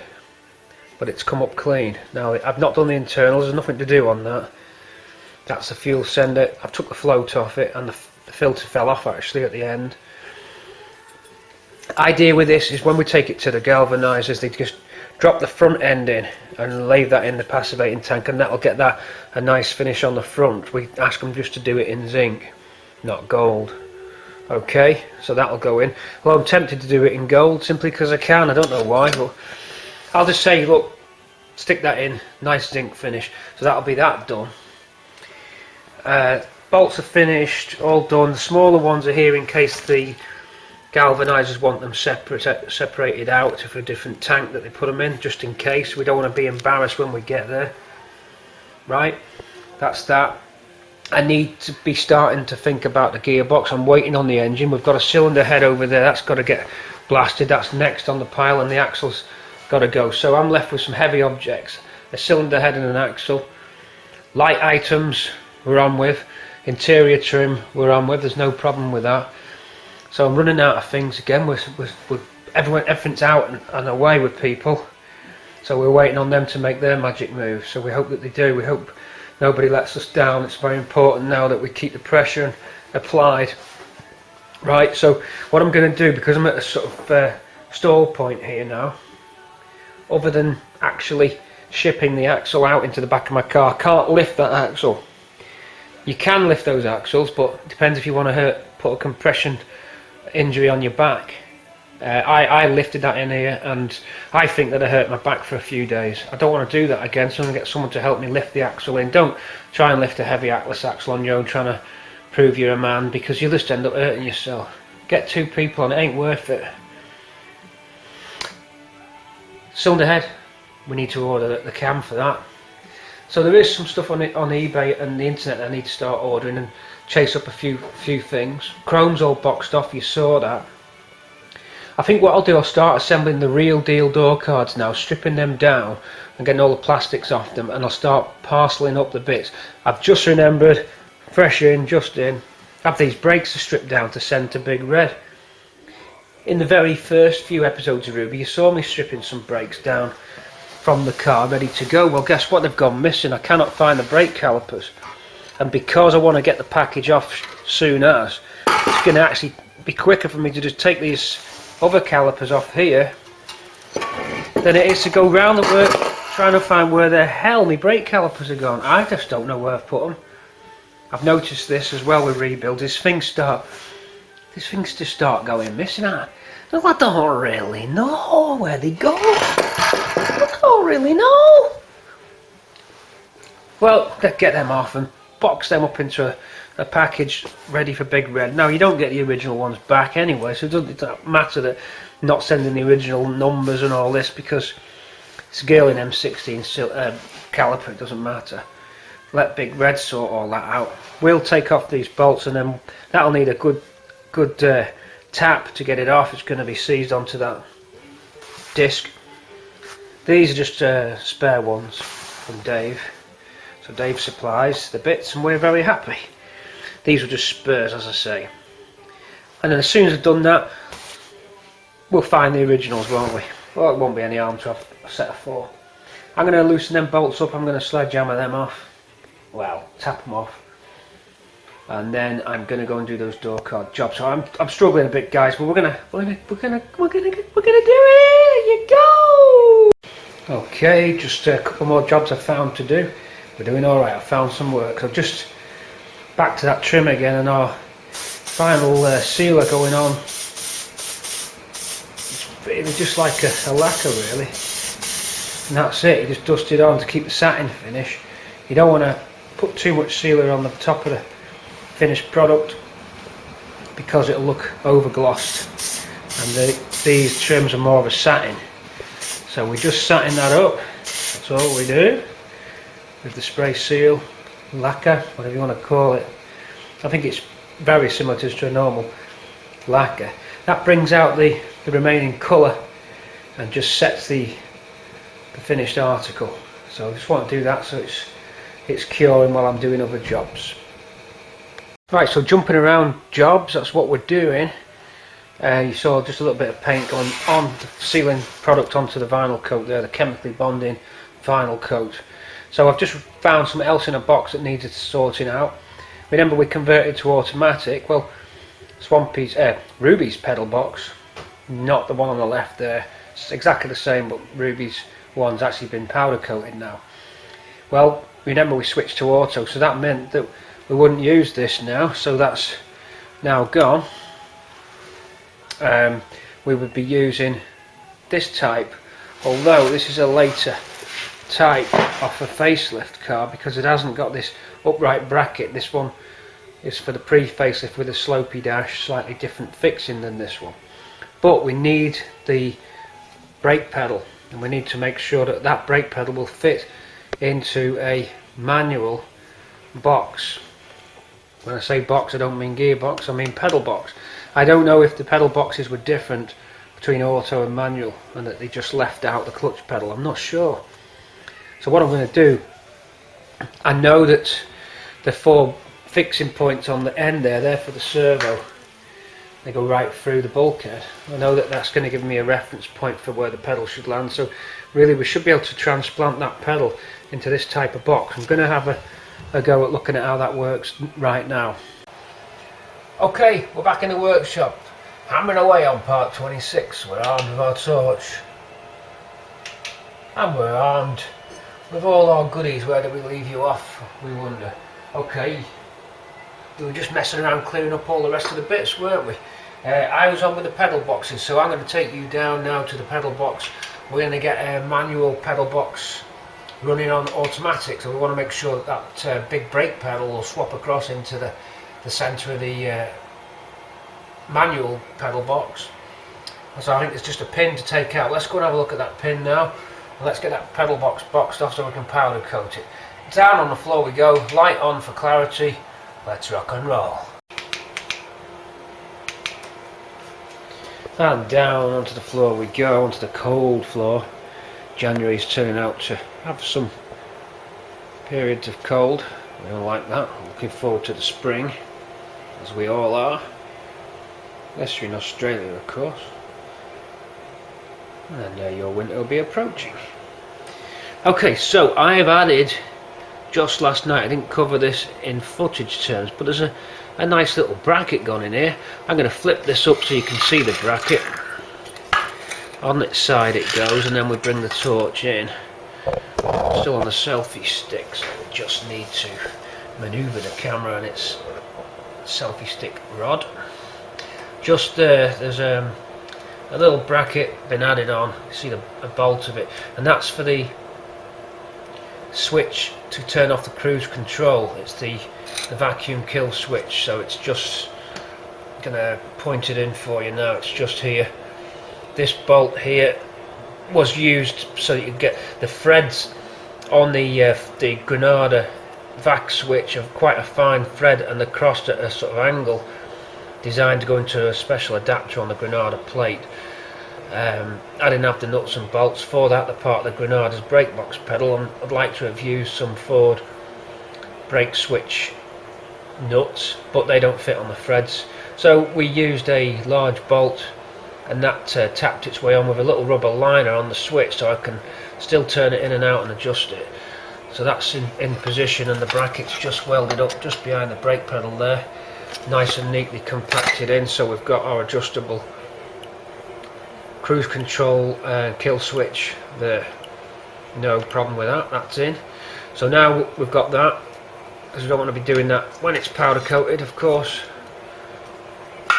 S2: but it's come up clean. Now I've not done the internals, there's nothing to do on that. That's the fuel sender. I've took the float off it, and the filter fell off actually at the end. Idea with this is when we take it to the galvanizers, they just drop the front end in and leave that in the passivating tank, and that'll get that a nice finish on the front. We ask them just to do it in zinc, not gold. Okay, so that'll go in. Well, I'm tempted to do it in gold simply because I can. I don't know why, but I'll just say, look, stick that in, nice zinc finish. So that'll be that done. Bolts are finished, all done. The smaller ones are here in case the galvanizers want them separated out for a different tank that they put them in, just in case. We don't want to be embarrassed when we get there. Right, that's that. I need to be starting to think about the gearbox. I'm waiting on the engine. We've got a cylinder head over there, that's got to get blasted. That's next on the pile, and the axle's got to go. So I'm left with some heavy objects, a cylinder head and an axle. Light items we're on with, interior trim we're on with, there's no problem with that. So I'm running out of things again. Everything's out and away with people, so we're waiting on them to make their magic move. So we hope that they do. We hope nobody lets us down. It's very important now that we keep the pressure applied. Right, so what I'm going to do, because I'm at a sort of stall point here now, other than actually shipping the axle out into the back of my car, I can't lift that axle. You can lift those axles, but it depends if you want to put a compression injury on your back. I lifted that in here, and I think that I hurt my back for a few days. I don't want to do that again, so I'm going to get someone to help me lift the axle in. Don't try and lift a heavy Atlas axle on your own trying to prove you're a man, because you'll just end up hurting yourself. Get 2 people on it, ain't worth it. Cylinder head, we need to order the cam for that. So there is some stuff on eBay and the internet that I need to start ordering and chase up a few things. Chrome's all boxed off, you saw that. I think what I'll do, I'll start assembling the real deal door cards now, stripping them down and getting all the plastics off them, and I'll start parceling up the bits. I've just remembered, fresh in, just in, I have these brakes to strip down to send to Big Red. In the very first few episodes of Ruby, you saw me stripping some brakes down from the car ready to go. Well, guess what, they've gone missing. I cannot find the brake calipers, and because I want to get the package off soon as, it's going to actually be quicker for me to just take these other calipers off here than it is to go round the work trying to find where the hell my brake calipers are gone. I just don't know where I've put them. I've noticed this as well with rebuilds. These things just start going missing. No, I don't really know where they go. I don't really know. Well, let's get them off and box them up into a package ready for Big Red. Now, you don't get the original ones back anyway, so it doesn't matter that not sending the original numbers and all this, because it's a girl in M16 caliper, it doesn't matter. Let Big Red sort all that out. We'll take off these bolts, and then that'll need a good tap to get it off. It's going to be seized onto that disc. These are just spare ones from Dave. So Dave supplies the bits, and we're very happy. These were just spurs, as I say. And then as soon as I've done that, we'll find the originals, won't we? Well, it won't be any harm to have a set of 4. I'm going to loosen them bolts up. I'm going to sledgehammer them off. Well, tap them off. And then I'm going to go and do those door card jobs. So I'm struggling a bit, guys, but we're gonna do it. Here you go. Okay, just a couple more jobs I found to do. We're doing all right. I found some work. So just back to that trim again, and our final sealer going on. It's just like a lacquer, really, and that's it. You just dust it on to keep the satin finish. You don't want to put too much sealer on the top of the finished product because it'll look over glossed, and these trims are more of a satin, so we just satin that up. That's all we do with the spray seal, lacquer, whatever you want to call it. I think it's very similar to a normal lacquer. That brings out the remaining colour and just sets the finished article. So I just want to do that so it's curing while I'm doing other jobs. Right, so jumping around jobs, that's what we're doing. You saw just a little bit of paint going on the sealing product onto the vinyl coat there, the chemically bonding vinyl coat. So I've just found something else in a box that needed sorting out. Remember, we converted to automatic. Well, Ruby's pedal box, not the one on the left there. It's exactly the same, but Ruby's one's actually been powder coated now. Well, remember we switched to auto, so that meant that we wouldn't use this now, so that's now gone. We would be using this type, although this is a later type off a facelift car because it hasn't got this upright bracket. This one is for the pre-facelift with a slopey dash, slightly different fixing than this one. But we need the brake pedal, and we need to make sure that that brake pedal will fit into a manual box. When I say box, I don't mean gearbox, I mean pedal box. I don't know if the pedal boxes were different between auto and manual and that they just left out the clutch pedal. I'm not sure. So what I'm going to do, I know that the 4 fixing points on the end there, they're for the servo. They go right through the bulkhead. I know that that's going to give me a reference point for where the pedal should land. So really we should be able to transplant that pedal into this type of box. I'm going to have a go at looking at how that works right now. Okay, we're back in the workshop, hammering away on part 26. We're armed with our torch, and we're armed with all our goodies. Where do we leave you off, we wonder? Okay, we were just messing around clearing up all the rest of the bits, weren't we? I was on with the pedal boxes, so I'm going to take you down now to the pedal box. We're going to get a manual pedal box running on automatic, so we want to make sure that big brake pedal will swap across into the centre of the manual pedal box. So I think it's just a pin to take out. Let's go and have a look at that pin now, and let's get that pedal box boxed off so we can powder coat it. Down on the floor we go, light on for clarity. Let's rock and roll. And down onto the floor we go, onto the cold floor. January's turning out to have some periods of cold. We don't like that. Looking forward to the spring, as we all are. Unless you're in Australia, of course. And your winter will be approaching. Okay, so I have added, just last night, I didn't cover this in footage terms, but there's a nice little bracket gone in here. I'm going to flip this up so you can see the bracket. On its side it goes, and then we bring the torch in. Still on the selfie stick, so we just need to manoeuvre the camera and its selfie stick rod. Just there's a little bracket been added on. You see a bolt of it, and that's for the switch to turn off the cruise control. It's the vacuum kill switch, so it's just gonna point it in for you now. It's just here. This bolt here was used so that you get the threads on the Granada vac switch of quite a fine thread, and they're crossed at a sort of angle, designed to go into a special adapter on the Granada plate. I didn't have the nuts and bolts for that. They're part of the Granada's brake box pedal, and I'd like to have used some Ford brake switch nuts, but they don't fit on the threads. So we used a large bolt, and that tapped its way on with a little rubber liner on the switch, so I can still turn it in and out and adjust it. So that's in position, and the bracket's just welded up just behind the brake pedal there, nice and neatly compacted in. So we've got our adjustable cruise control kill switch there, no problem with that, that's in. So now we've got that, because we don't want to be doing that when it's powder coated, of course.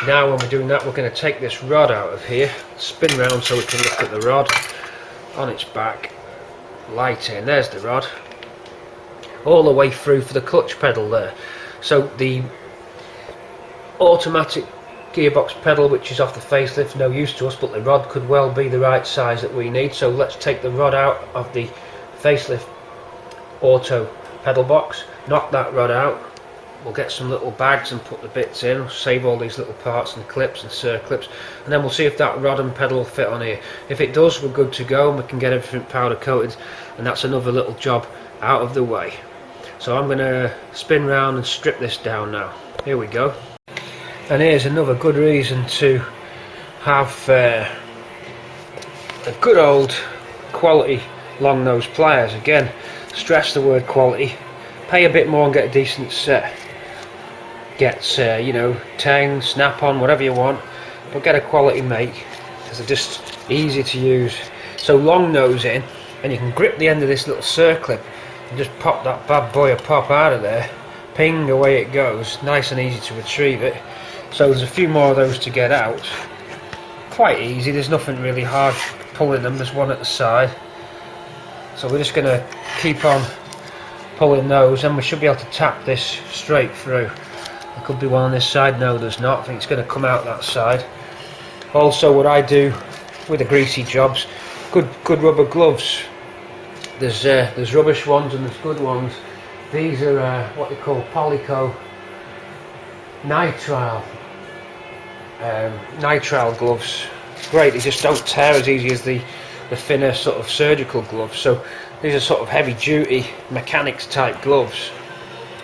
S2: Now when we're doing that, we're going to take this rod out of here, spin round so we can look at the rod on its back, light in, there's the rod, all the way through for the clutch pedal there. So the automatic gearbox pedal, which is off the facelift, no use to us, but the rod could well be the right size that we need. So let's take the rod out of the facelift auto pedal box, knock that rod out. We'll get some little bags and put the bits in, save all these little parts and clips and circlips, and then we'll see if that rod and pedal will fit on here. If it does, we're good to go, and we can get everything powder coated, and that's another little job out of the way. So I'm going to spin round and strip this down now. Here we go. And here's another good reason to have a good old quality long nose pliers. Again, stress the word quality. Pay a bit more and get a decent set. Get you know, tang, snap on, whatever you want, but get a quality make, because they're just easy to use. So long nose in, and you can grip the end of this little circlip and just pop that bad boy pop out of there. Ping, away it goes. Nice and easy to retrieve it. So there's a few more of those to get out. Quite easy, there's nothing really hard pulling them, there's one at the side. So we're just going to keep on pulling those, and we should be able to tap this straight through. There could be one on this side, no there's not, I think it's going to come out that side. Also, what I do with the greasy jobs, good rubber gloves. There's rubbish ones and there's good ones. These are what they call Polyco nitrile gloves. Great, they just don't tear as easy as the thinner sort of surgical gloves. So these are sort of heavy duty mechanics type gloves.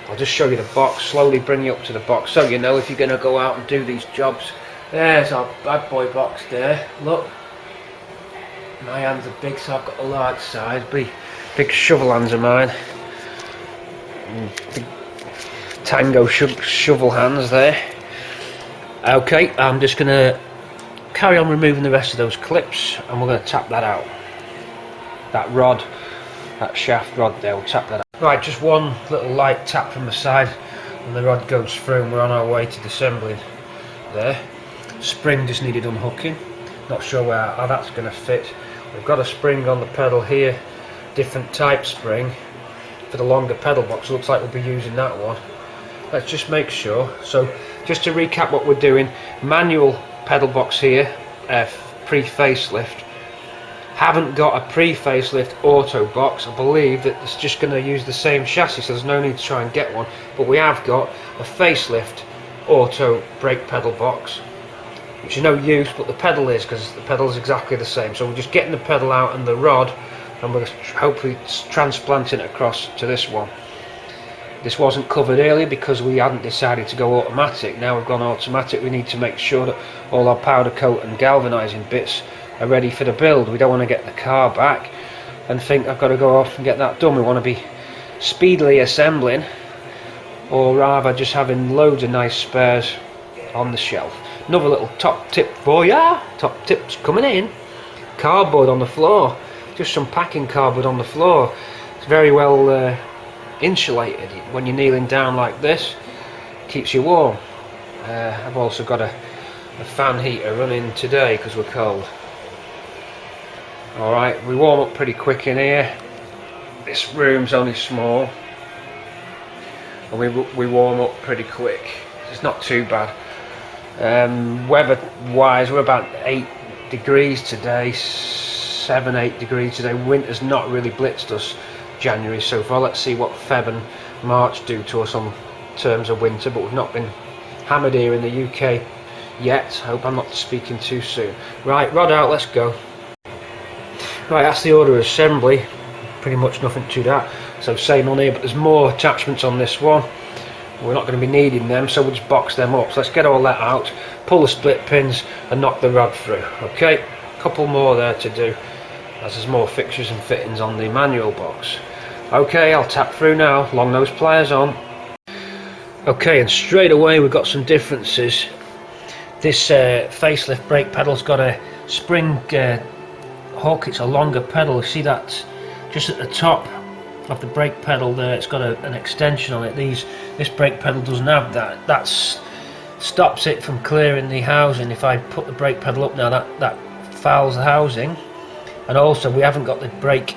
S2: I'll just show you the box, slowly bring you up to the box so you know if you're going to go out and do these jobs. There's our bad boy box there, look. My hands are big, so I've got a large size, big shovel hands of mine. Big tango shovel hands there. Okay, I'm just going to carry on removing the rest of those clips, and we're going to tap that out. That rod, that shaft rod there, we'll tap that out. Right, just one little light tap from the side and the rod goes through, and we're on our way to disassembling there. Spring just needed unhooking, not sure how that's going to fit. We've got a spring on the pedal here, different type spring for the longer pedal box. Looks like we'll be using that one. Let's just make sure. So just to recap what we're doing, manual pedal box here, pre-facelift. Haven't got a pre-facelift auto box. I believe that it's just going to use the same chassis, so there's no need to try and get one, but we have got a facelift auto brake pedal box, which is no use, but the pedal is, because the pedal is exactly the same. So we're just getting the pedal out and the rod, and we're hopefully transplanting it across to this one. This wasn't covered earlier because we hadn't decided to go automatic. Now we've gone automatic, we need to make sure that all our powder coat and galvanizing bits are ready for the build. We don't want to get the car back and think I've got to go off and get that done. We want to be speedily assembling, or rather just having loads of nice spares on the shelf. Another little top tip for ya. Top tips coming in. Cardboard on the floor. Just some packing cardboard on the floor. It's very well insulated when you're kneeling down like this. Keeps you warm. I've also got a a fan heater running today because we're cold. Alright, we warm up pretty quick in here. This room's only small, and we warm up pretty quick. It's not too bad. Weather wise, we're about 8 degrees today, 7-8 degrees today. Winter's not really blitzed us January so far. Let's see what Feb and March do to us on terms of winter, but we've not been hammered here in the UK yet. Hope I'm not speaking too soon. Right, rod out, let's go. Right, that's the order of assembly. Pretty much nothing to that. So same on here, but there's more attachments on this one. We're not going to be needing them, so we'll just box them up. So let's get all that out, pull the split pins and knock the rod through. Okay, a couple more there to do, as there's more fixtures and fittings on the manual box. Okay, I'll tap through now, long nose pliers on. Okay, and straight away we've got some differences. This facelift brake pedal's got a spring hook. It's a longer pedal. You see that just at the top of the brake pedal there, it's got an extension on it. This brake pedal doesn't have that. That stops it from clearing the housing. If I put the brake pedal up now, that fouls the housing. And also we haven't got the brake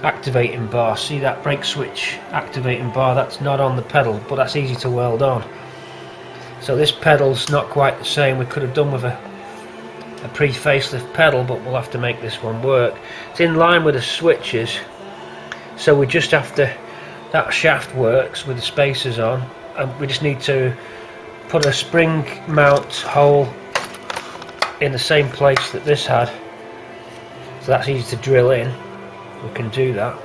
S2: activating bar. See that brake switch activating bar? That's not on the pedal, but that's easy to weld on. So this pedal's not quite the same. We could have done with a pre-facelift pedal, but we'll have to make this one work. It's in line with the switches, so we just have to, that shaft works with the spacers on, and we just need to put a spring mount hole in the same place that this had, so that's easy to drill in. We can do that.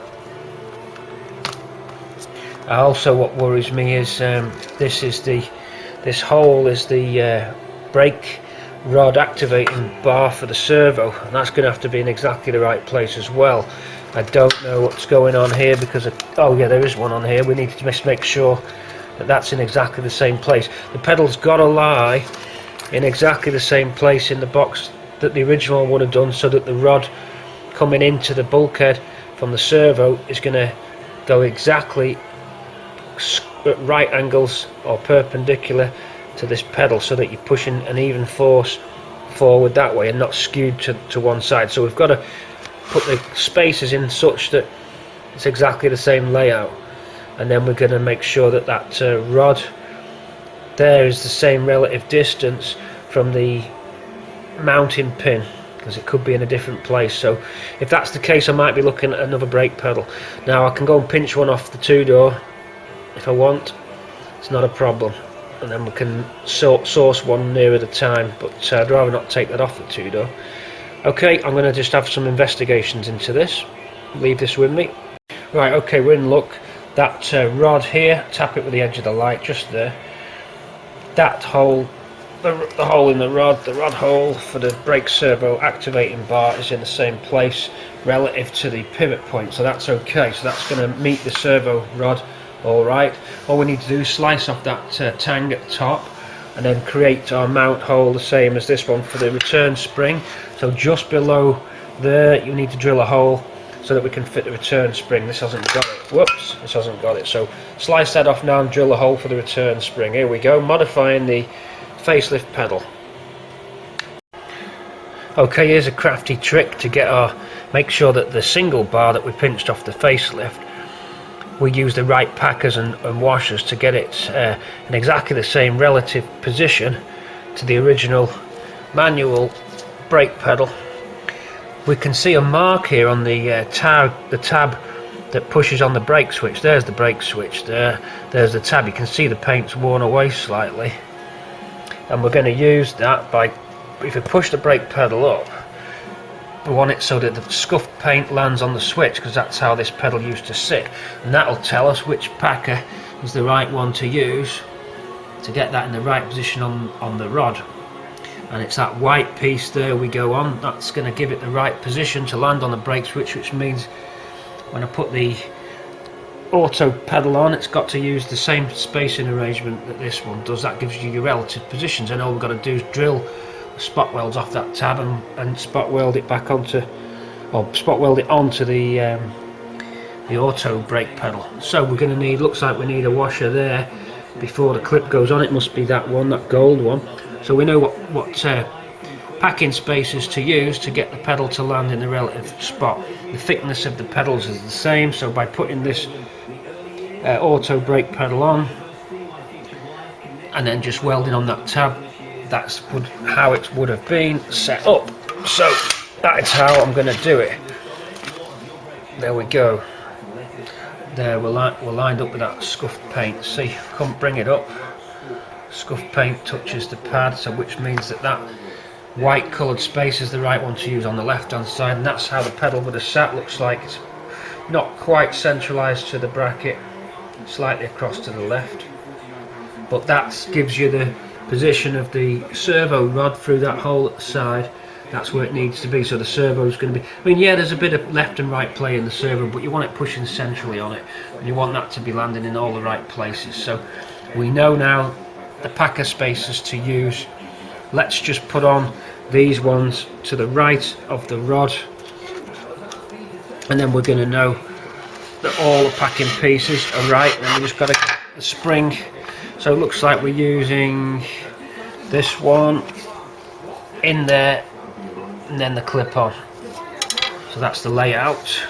S2: Also what worries me is this hole is the brake rod activating bar for the servo, and that's going to have to be in exactly the right place as well. I don't know what's going on here because oh yeah, there is one on here. We need to just make sure that that's in exactly the same place. The pedal's got to lie in exactly the same place in the box that the original one would have done, so that the rod coming into the bulkhead from the servo is going to go exactly at right angles or perpendicular to this pedal, so that you're pushing an even force forward that way and not skewed to one side. So we've got to put the spacers in such that it's exactly the same layout, and then we're going to make sure that that rod there is the same relative distance from the mounting pin, because it could be in a different place. So if that's the case, I might be looking at another brake pedal. Now I can go and pinch one off the two-door if I want, it's not a problem, and then we can source one nearer the time, but I'd rather not take that off the two-door. Okay, I'm going to just have some investigations into this. Leave this with me. Right, okay, we're in luck. That rod here, tap it with the edge of the light just there. That hole, the hole in the rod hole for the brake servo activating bar is in the same place relative to the pivot point, so that's okay. So that's going to meet the servo rod alright. All we need to do is slice off that tang at the top, and then create our mount hole the same as this one for the return spring. So just below there you need to drill a hole so that we can fit the return spring. This hasn't got it. Whoops, this hasn't got it. So slice that off now and drill a hole for the return spring. Here we go, modifying the facelift pedal. Okay, here's a crafty trick to make sure that the single bar that we pinched off the facelift, we use the right packers and washers to get it in exactly the same relative position to the original manual brake pedal. We can see a mark here on the tab that pushes on the brake switch. There's the brake switch there, there's the tab. You can see the paint's worn away slightly, and we're going to use that by, if we push the brake pedal up, we want it so that the scuffed paint lands on the switch, because that's how this pedal used to sit, and that'll tell us which packer is the right one to use to get that in the right position on the rod. And it's that white piece there we go on, that's going to give it the right position to land on the brake switch, which means when I put the auto pedal on, it's got to use the same spacing arrangement that this one does. That gives you your relative positions, and all we've got to do is drill spot welds off that tab and spot weld it back onto, or spot weld it onto the auto brake pedal. So we're going to need, looks like we need a washer there before the clip goes on. It must be that one, that gold one. So we know what packing spaces to use to get the pedal to land in the relative spot. The thickness of the pedals is the same, so by putting this auto brake pedal on and then just welding on that tab, that's how it would have been set up. So that is how I'm going to do it. There we go. There, we're lined up with that scuffed paint. See, can't bring it up. Scuffed paint touches the pad, so which means that white coloured space is the right one to use on the left hand side, and that's how the pedal would have sat. Looks like it's not quite centralised to the bracket, slightly across to the left, but that gives you the position of the servo rod through that hole at the side. That's where it needs to be, so the servo is going to be, I mean, yeah, there's a bit of left and right play in the servo, but you want it pushing centrally on it, and you want that to be landing in all the right places. So we know now the packer spaces to use. Let's just put on these ones to the right of the rod, and then we're going to know that all the packing pieces are right. And then we just got to get the spring. So it looks like we're using this one in there, and then the clip on. So that's the layout.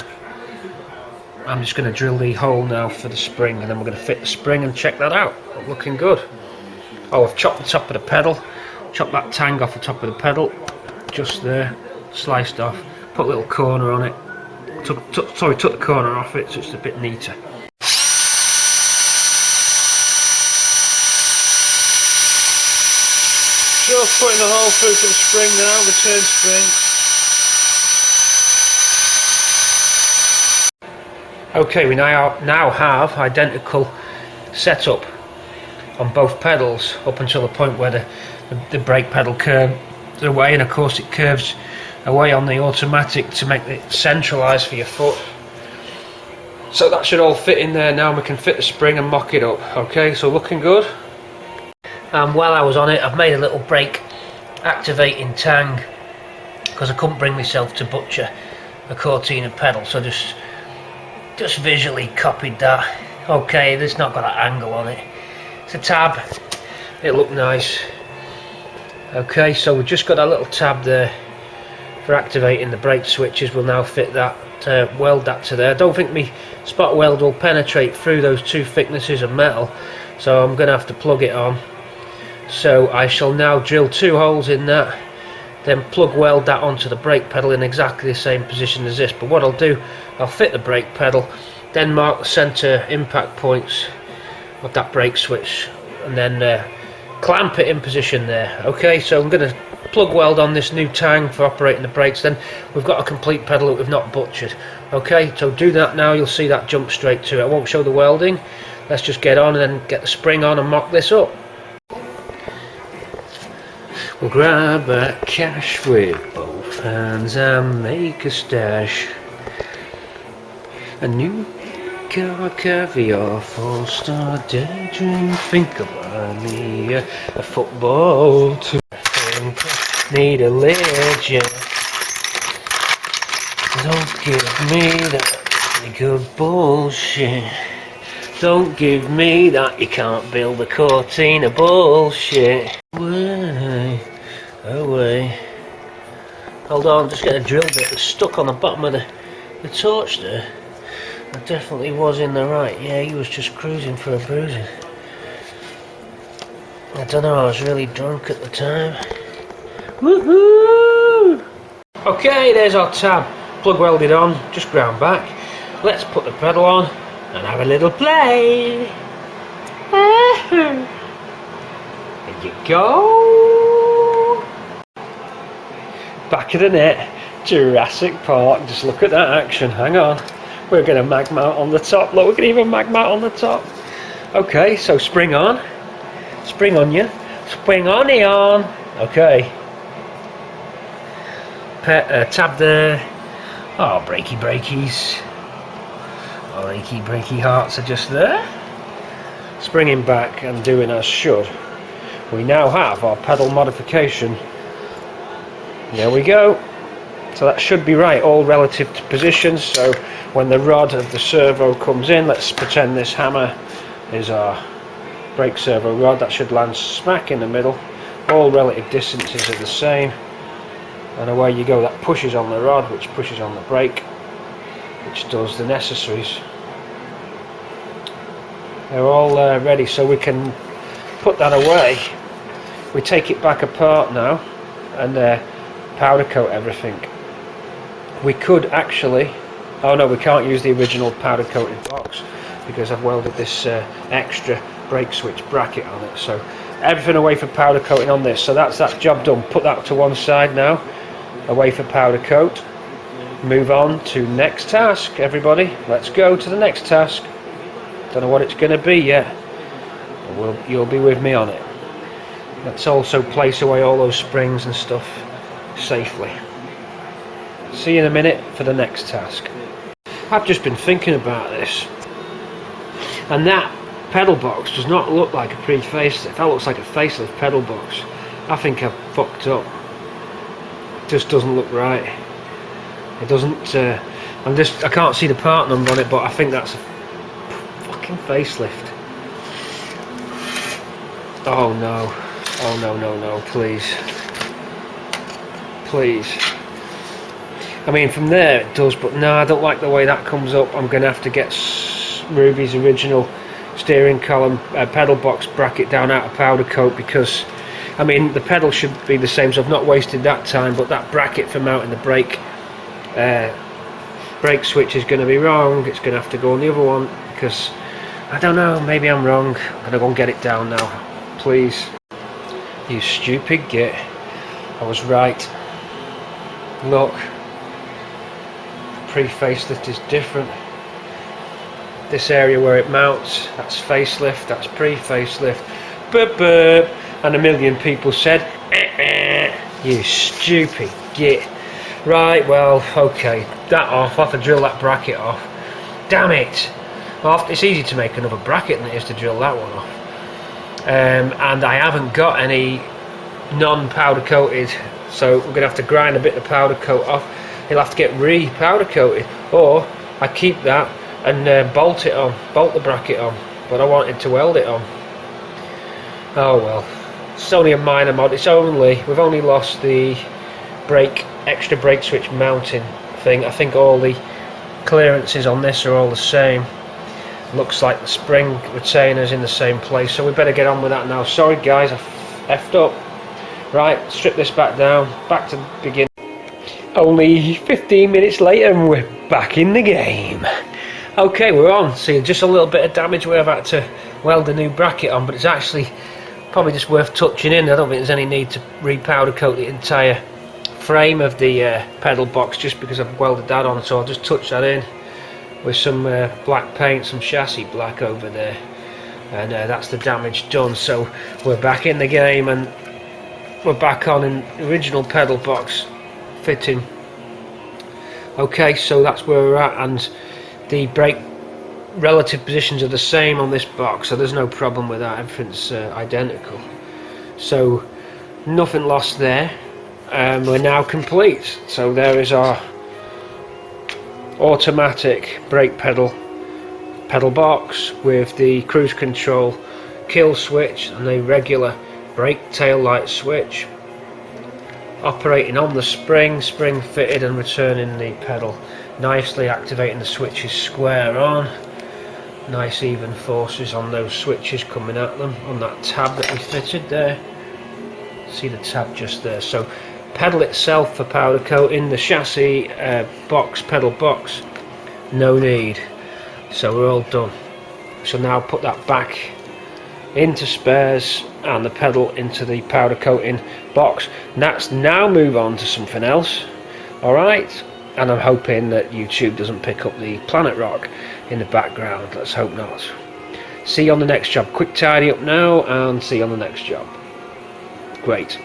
S2: I'm just going to drill the hole now for the spring, and then we're going to fit the spring and check that out. Looking good. Oh, I've chopped the top of the pedal, chopped that tang off the top of the pedal, just there, sliced off, put a little corner on it. Took the corner off it, so it's a bit neater. Just putting the hole through to the spring now, return spring. Okay, we now have identical setup on both pedals up until the point where the brake pedal curves away, and of course it curves away on the automatic to make it centralised for your foot. So that should all fit in there now. We can fit the spring and mock it up. Okay, so looking good. And while I was on it, I've made a little brake activating tang because I couldn't bring myself to butcher a Cortina pedal, so just visually copied that. Okay, it's not got an angle on it. It's a tab. It looked nice. Okay, so we've just got a little tab there for activating the brake switches. We'll now fit that, weld that to there. I don't think my spot weld will penetrate through those two thicknesses of metal, so I'm going to have to plug it on. So I shall now drill 2 holes in that, then plug weld that onto the brake pedal in exactly the same position as this. But what I'll do, I'll fit the brake pedal, then mark the centre impact points of that brake switch, and then clamp it in position there. Okay, so I'm going to plug weld on this new tang for operating the brakes. Then we've got a complete pedal that we've not butchered. Okay, so do that now, you'll see that jump straight to it. I won't show the welding. Let's just get on and then get the spring on and mock this up. We'll grab that cash with both hands and make a stash. A new car, caviar, 4-star daydream. Think about me, a football to need a legend. Don't give me that good bullshit. Don't give me that you can't build a Cortina bullshit. Away, away. Hold on, just get a drill bit that's stuck on the bottom of the torch there. I definitely was in the right. Yeah, he was just cruising for a bruising. I don't know, I was really drunk at the time. Woohoo! Okay, there's our tab. Plug welded on, just ground back. Let's put the pedal on and have a little play. There you go. Back of the net, Jurassic Park. Just look at that action. Hang on. We're going to mag mount on the top. Look, we can even mag mount on the top. Okay, so spring on. Spring on you. Spring on it on. Okay. Tab there. Oh, breaky breakies. Oh, breaky hearts are just there. Springing back and doing as should. We now have our pedal modification. There we go. So that should be right, all relative to positions. So when the rod of the servo comes in, let's pretend this hammer is our brake servo rod. That should land smack in the middle. all relative distances are the same, and away you go. That pushes on the rod, which pushes on the brake, which does the necessaries. They're all ready, so we can put that away. We take it back apart now and powder coat everything. We could actually, oh no, we can't use the original powder coated box because I've welded this extra brake switch bracket on it. So everything away for powder coating on this. So that's that job done. Put that to one side now, away for powder coat. Move on to next task, everybody. Let's go to the next task. Don't know what it's going to be yet. You'll be with me on it. Let's also place away all those springs and stuff safely. See you in a minute for the next task. I've just been thinking about this, and that pedal box does not look like a pre-facelift. That looks like a facelift pedal box. I think I've fucked up. It just doesn't look right. It doesn't. I can't see the part number on it, but I think that's a fucking facelift. Oh no. Oh no, no, no, please. Please. I mean, from there it does, but no, I don't like the way that comes up. I'm going to have to get Ruby's original steering column pedal box bracket down out of powder coat, because, I mean, the pedal should be the same, so I've not wasted that time, but that bracket for mounting the brake switch is going to be wrong. It's going to have to go on the other one, because, I don't know, maybe I'm wrong. I'm going to go and get it down now. Please. You stupid git. I was right. Look. Pre-facelift is different. This area where it mounts, that's facelift, that's pre-facelift. Burp burp. And a million people said, you stupid git. Right, well, okay. That off. I'll have to drill that bracket off. Damn it. It's easy to make another bracket than it is to drill that one off. And I haven't got any non-powder coated, so we're going to have to grind a bit of powder coat off. He'll have to get re-powder coated, or I keep that and bolt the bracket on, but I wanted to weld it on. Oh well, it's only a minor mod. We've only lost the extra brake switch mounting thing. I think all the clearances on this are all the same. Looks like the spring retainer's in the same place, so we better get on with that now. Sorry guys, I effed up. Right, strip this back down, back to the beginning. Only 15 minutes later and we're back in the game. Okay, we're on. See, just a little bit of damage where I've had to weld a new bracket on, but it's actually probably just worth touching in. I don't think there's any need to re-powder coat the entire frame of the pedal box just because I've welded that on, so I'll just touch that in with some black paint, some chassis black over there, and that's the damage done. So we're back in the game and we're back on an original pedal box fitting. Okay, so that's where we're at, and the brake relative positions are the same on this box, so there's no problem with that. Everything's identical, so nothing lost there. We're now complete. So there is our automatic brake pedal box with the cruise control kill switch and the regular brake tail light switch, operating on the spring fitted and returning the pedal nicely, activating the switches square on. Nice even forces on those switches coming at them on that tab that we fitted there. See the tab just there. So pedal itself for powder coating, the chassis pedal box, no need. So we're all done. So now put that back into spares and the pedal into the powder coating box. Let's now move on to something else. Alright, and I'm hoping that YouTube doesn't pick up the planet rock in the background. Let's hope not. See you on the next job. Quick tidy up now and see you on the next job. Great.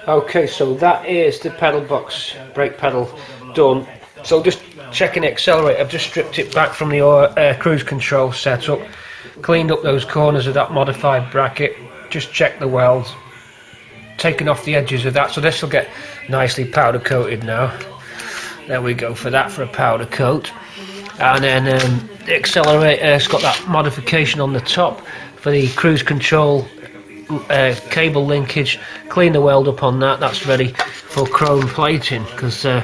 S2: Okay, so that is the pedal box, brake pedal done. So just checking the accelerator, I've just stripped it back from the cruise control setup, cleaned up those corners of that modified bracket, just checked the welds, taken off the edges of that, so this will get nicely powder coated now. There we go for that, for a powder coat. And then the accelerator's got that modification on the top for the cruise control cable linkage. Clean the weld up on that. That's ready for chrome plating, because I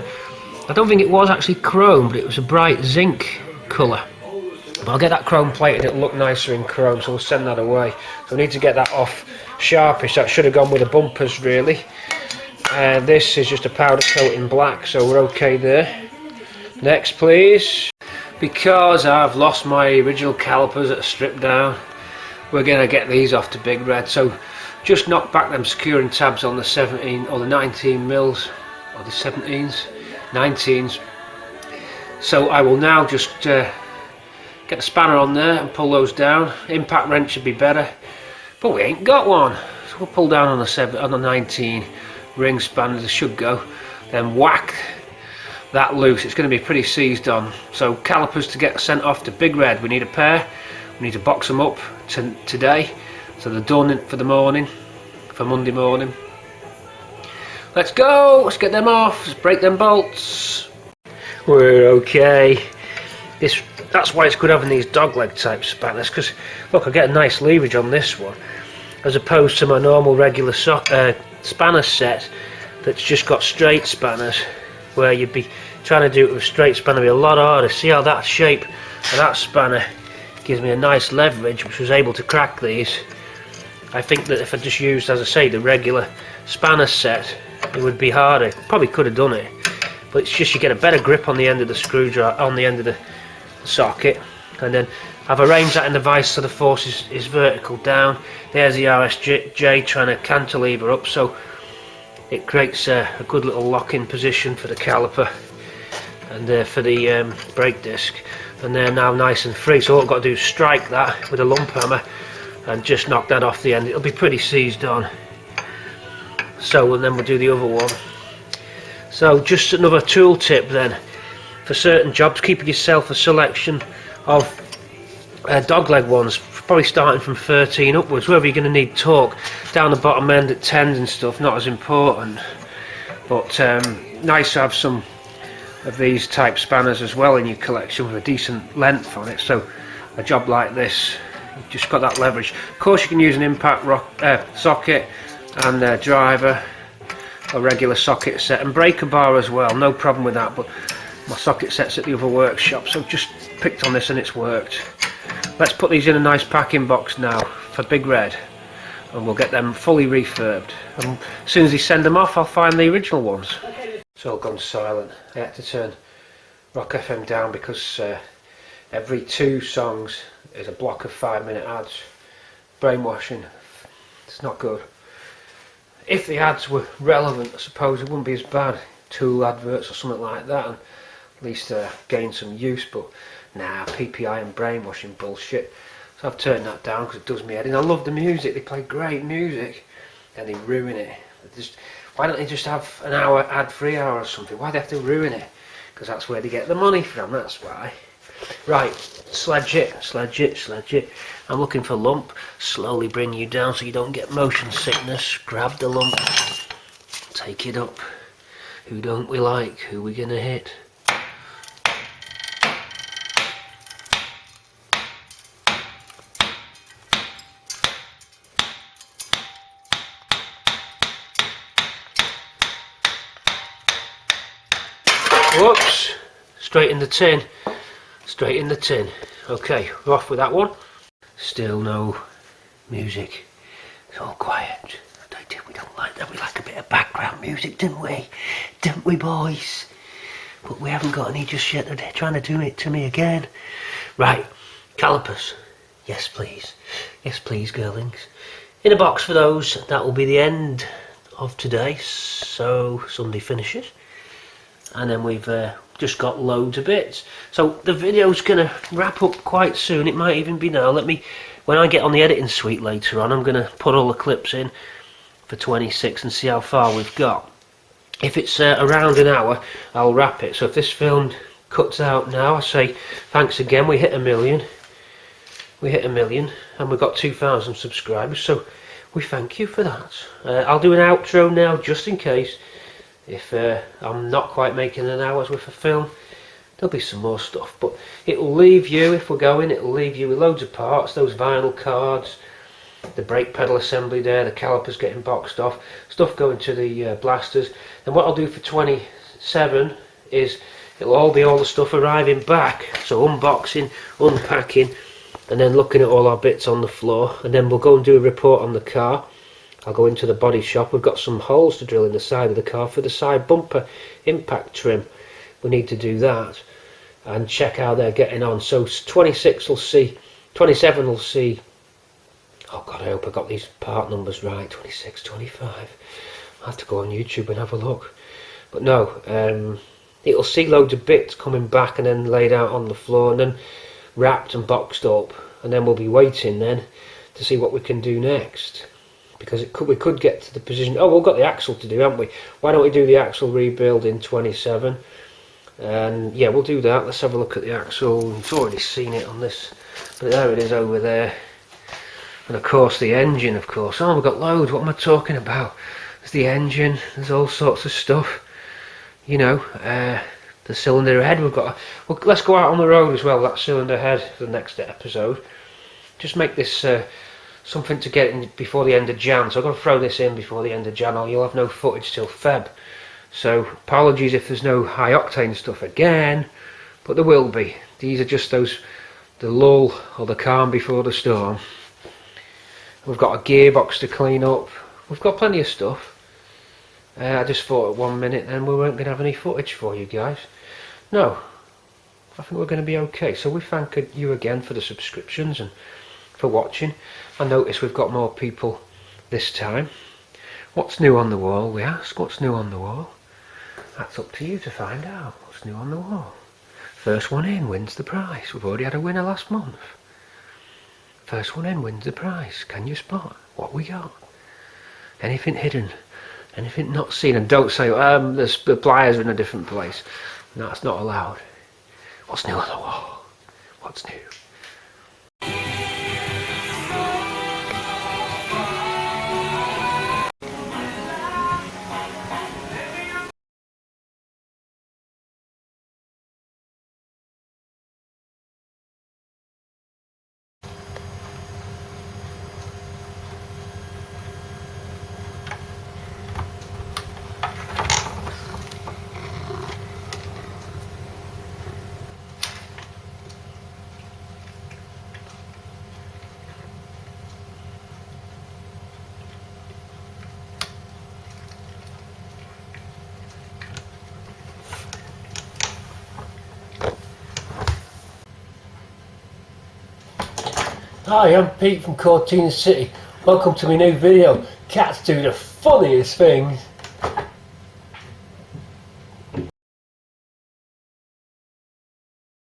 S2: don't think it was actually chrome, but it was a bright zinc colour. But I'll get that chrome plated, it'll look nicer in chrome, so we'll send that away. So we need to get that off sharpish. That should have gone with the bumpers really. This is just a powder coat in black, so we're okay there. Next please. Because I've lost my original calipers that are stripped down, we're going to get these off to Big Red. So just knock back them securing tabs on the 17 or the 19 mils, or the 17s, 19s. So I will now just get the spanner on there and pull those down. Impact wrench should be better, but we ain't got one. So we'll pull down on the 19 ring spanner. They should go. Then whack that loose. It's going to be pretty seized on. So calipers to get sent off to Big Red. We need a pair. We need to box them up today, so they're done for the morning, for Monday morning. Let's go. Let's get them off. Let's break them bolts. We're okay. That's why it's good having these dogleg type spanners, because look, I get a nice leverage on this one as opposed to my normal regular spanner set that's just got straight spanners, where you'd be trying to do it with straight spanner. It'd be a lot harder. See how that shape of that spanner gives me a nice leverage, which was able to crack these. I think that if I just used, as I say, the regular spanner set, it would be harder. Probably could have done it, but it's just you get a better grip on the end of the screwdriver, on the end of the socket. And then I've arranged that in the vise so the force is vertical down. There's the RSJ trying to cantilever up, so it creates a good little lock-in position for the caliper and for the brake disc. And they're now nice and free, so all I've got to do is strike that with a lump hammer and just knock that off the end. It'll be pretty seized on. So, and then we'll do the other one. So just another tool tip then, for certain jobs, keep yourself a selection of dogleg ones, probably starting from 13 upwards. Whether you're going to need torque down the bottom end at 10s and stuff, not as important, but nice to have some of these type spanners as well in your collection with a decent length on it. So a job like this, you've just got that leverage. Of course you can use an impact socket and a driver, a regular socket set and breaker bar as well, no problem with that, but my socket set's at the other workshop, so just picked on this and it's worked. Let's put these in a nice packing box now for Big Red, and we'll get them fully refurbed, and as soon as they send them off I'll find the original ones. It's all gone silent. I had to turn Rock FM down because every 2 songs is a block of 5-minute ads. Brainwashing. It's not good. If the ads were relevant, I suppose it wouldn't be as bad. Tool adverts or something like that, and at least gain some use. But nah, PPI and brainwashing bullshit. So I've turned that down because it does me head in. I love the music. They play great music, and they ruin it. Why don't they just have an hour ad-free hour or something? Why do they have to ruin it? Because that's where they get the money from, that's why. Right, sledge it, sledge it, sledge it. I'm looking for lump. Slowly bring you down so you don't get motion sickness. Grab the lump. Take it up. Who don't we like? Who we gonna hit? Whoops, straight in the tin, straight in the tin. Okay, we're off with that one. Still no music, it's all quiet. We don't like that, we like a bit of background music, didn't we? Didn't we, boys? But we haven't got any just yet. They're trying to do it to me again. Right, calipers. Yes please, yes please girlings. In a box for those. That will be the end of today, so Sunday finishes. And then we've just got loads of bits, so the video's gonna wrap up quite soon. It might even be now. When I get on the editing suite later on, I'm gonna put all the clips in for 26 and see how far we've got. If it's around an hour, I'll wrap it. So if this film cuts out now, I say thanks again. We hit 1 million, and we've got 2,000 subscribers, so we thank you for that. I'll do an outro now just in case. If I'm not quite making an hour's worth of film, there'll be some more stuff, but it'll leave you, if we're going, it'll leave you with loads of parts, those vinyl cards, the brake pedal assembly there, the calipers getting boxed off, stuff going to the blasters. And what I'll do for 27 is it'll all be all the stuff arriving back, so unboxing, unpacking, and then looking at all our bits on the floor, and then we'll go and do a report on the car. I'll go into the body shop. We've got some holes to drill in the side of the car for the side bumper impact trim. We need to do that and check how they're getting on. So 26 will see, 27 will see, oh god, I hope I got these part numbers right, 26, 25. I'll have to go on YouTube and have a look. But no, it'll see loads of bits coming back and then laid out on the floor and then wrapped and boxed up, and then we'll be waiting then to see what we can do next, because we could get to the position, oh, we've got the axle to do, haven't we? Why don't we do the axle rebuild in 27? And yeah, we'll do that. Let's have a look at the axle. We've already seen it on this, but there it is over there. And of course the engine, of course. Oh, we've got loads. What am I talking about? There's the engine, there's all sorts of stuff, you know. The cylinder head, we've got, well, let's go out on the road as well, that cylinder head, for the next episode. Just make this something to get in before the end of Jan, so I've got to throw this in before the end of Jan or you'll have no footage till Feb. So apologies if there's no high octane stuff again, but there will be. These are just those, the lull or the calm before the storm. We've got a gearbox to clean up, we've got plenty of stuff. I just thought at 1 minute then we weren't going to have any footage for you guys. No, I think we're going to be okay. So we thank you again for the subscriptions and for watching. I notice we've got more people this time. What's new on the wall, we ask? What's new on the wall? That's up to you to find out. What's new on the wall? First one in wins the prize. We've already had a winner last month. First one in wins the prize. Can you spot what we got? Anything hidden? Anything not seen? And don't say the pliers are in a different place. No, that's not allowed. What's new on the wall? What's new? Hi, I'm Pete from Cortina City. Welcome to my new video. Cats do the funniest things.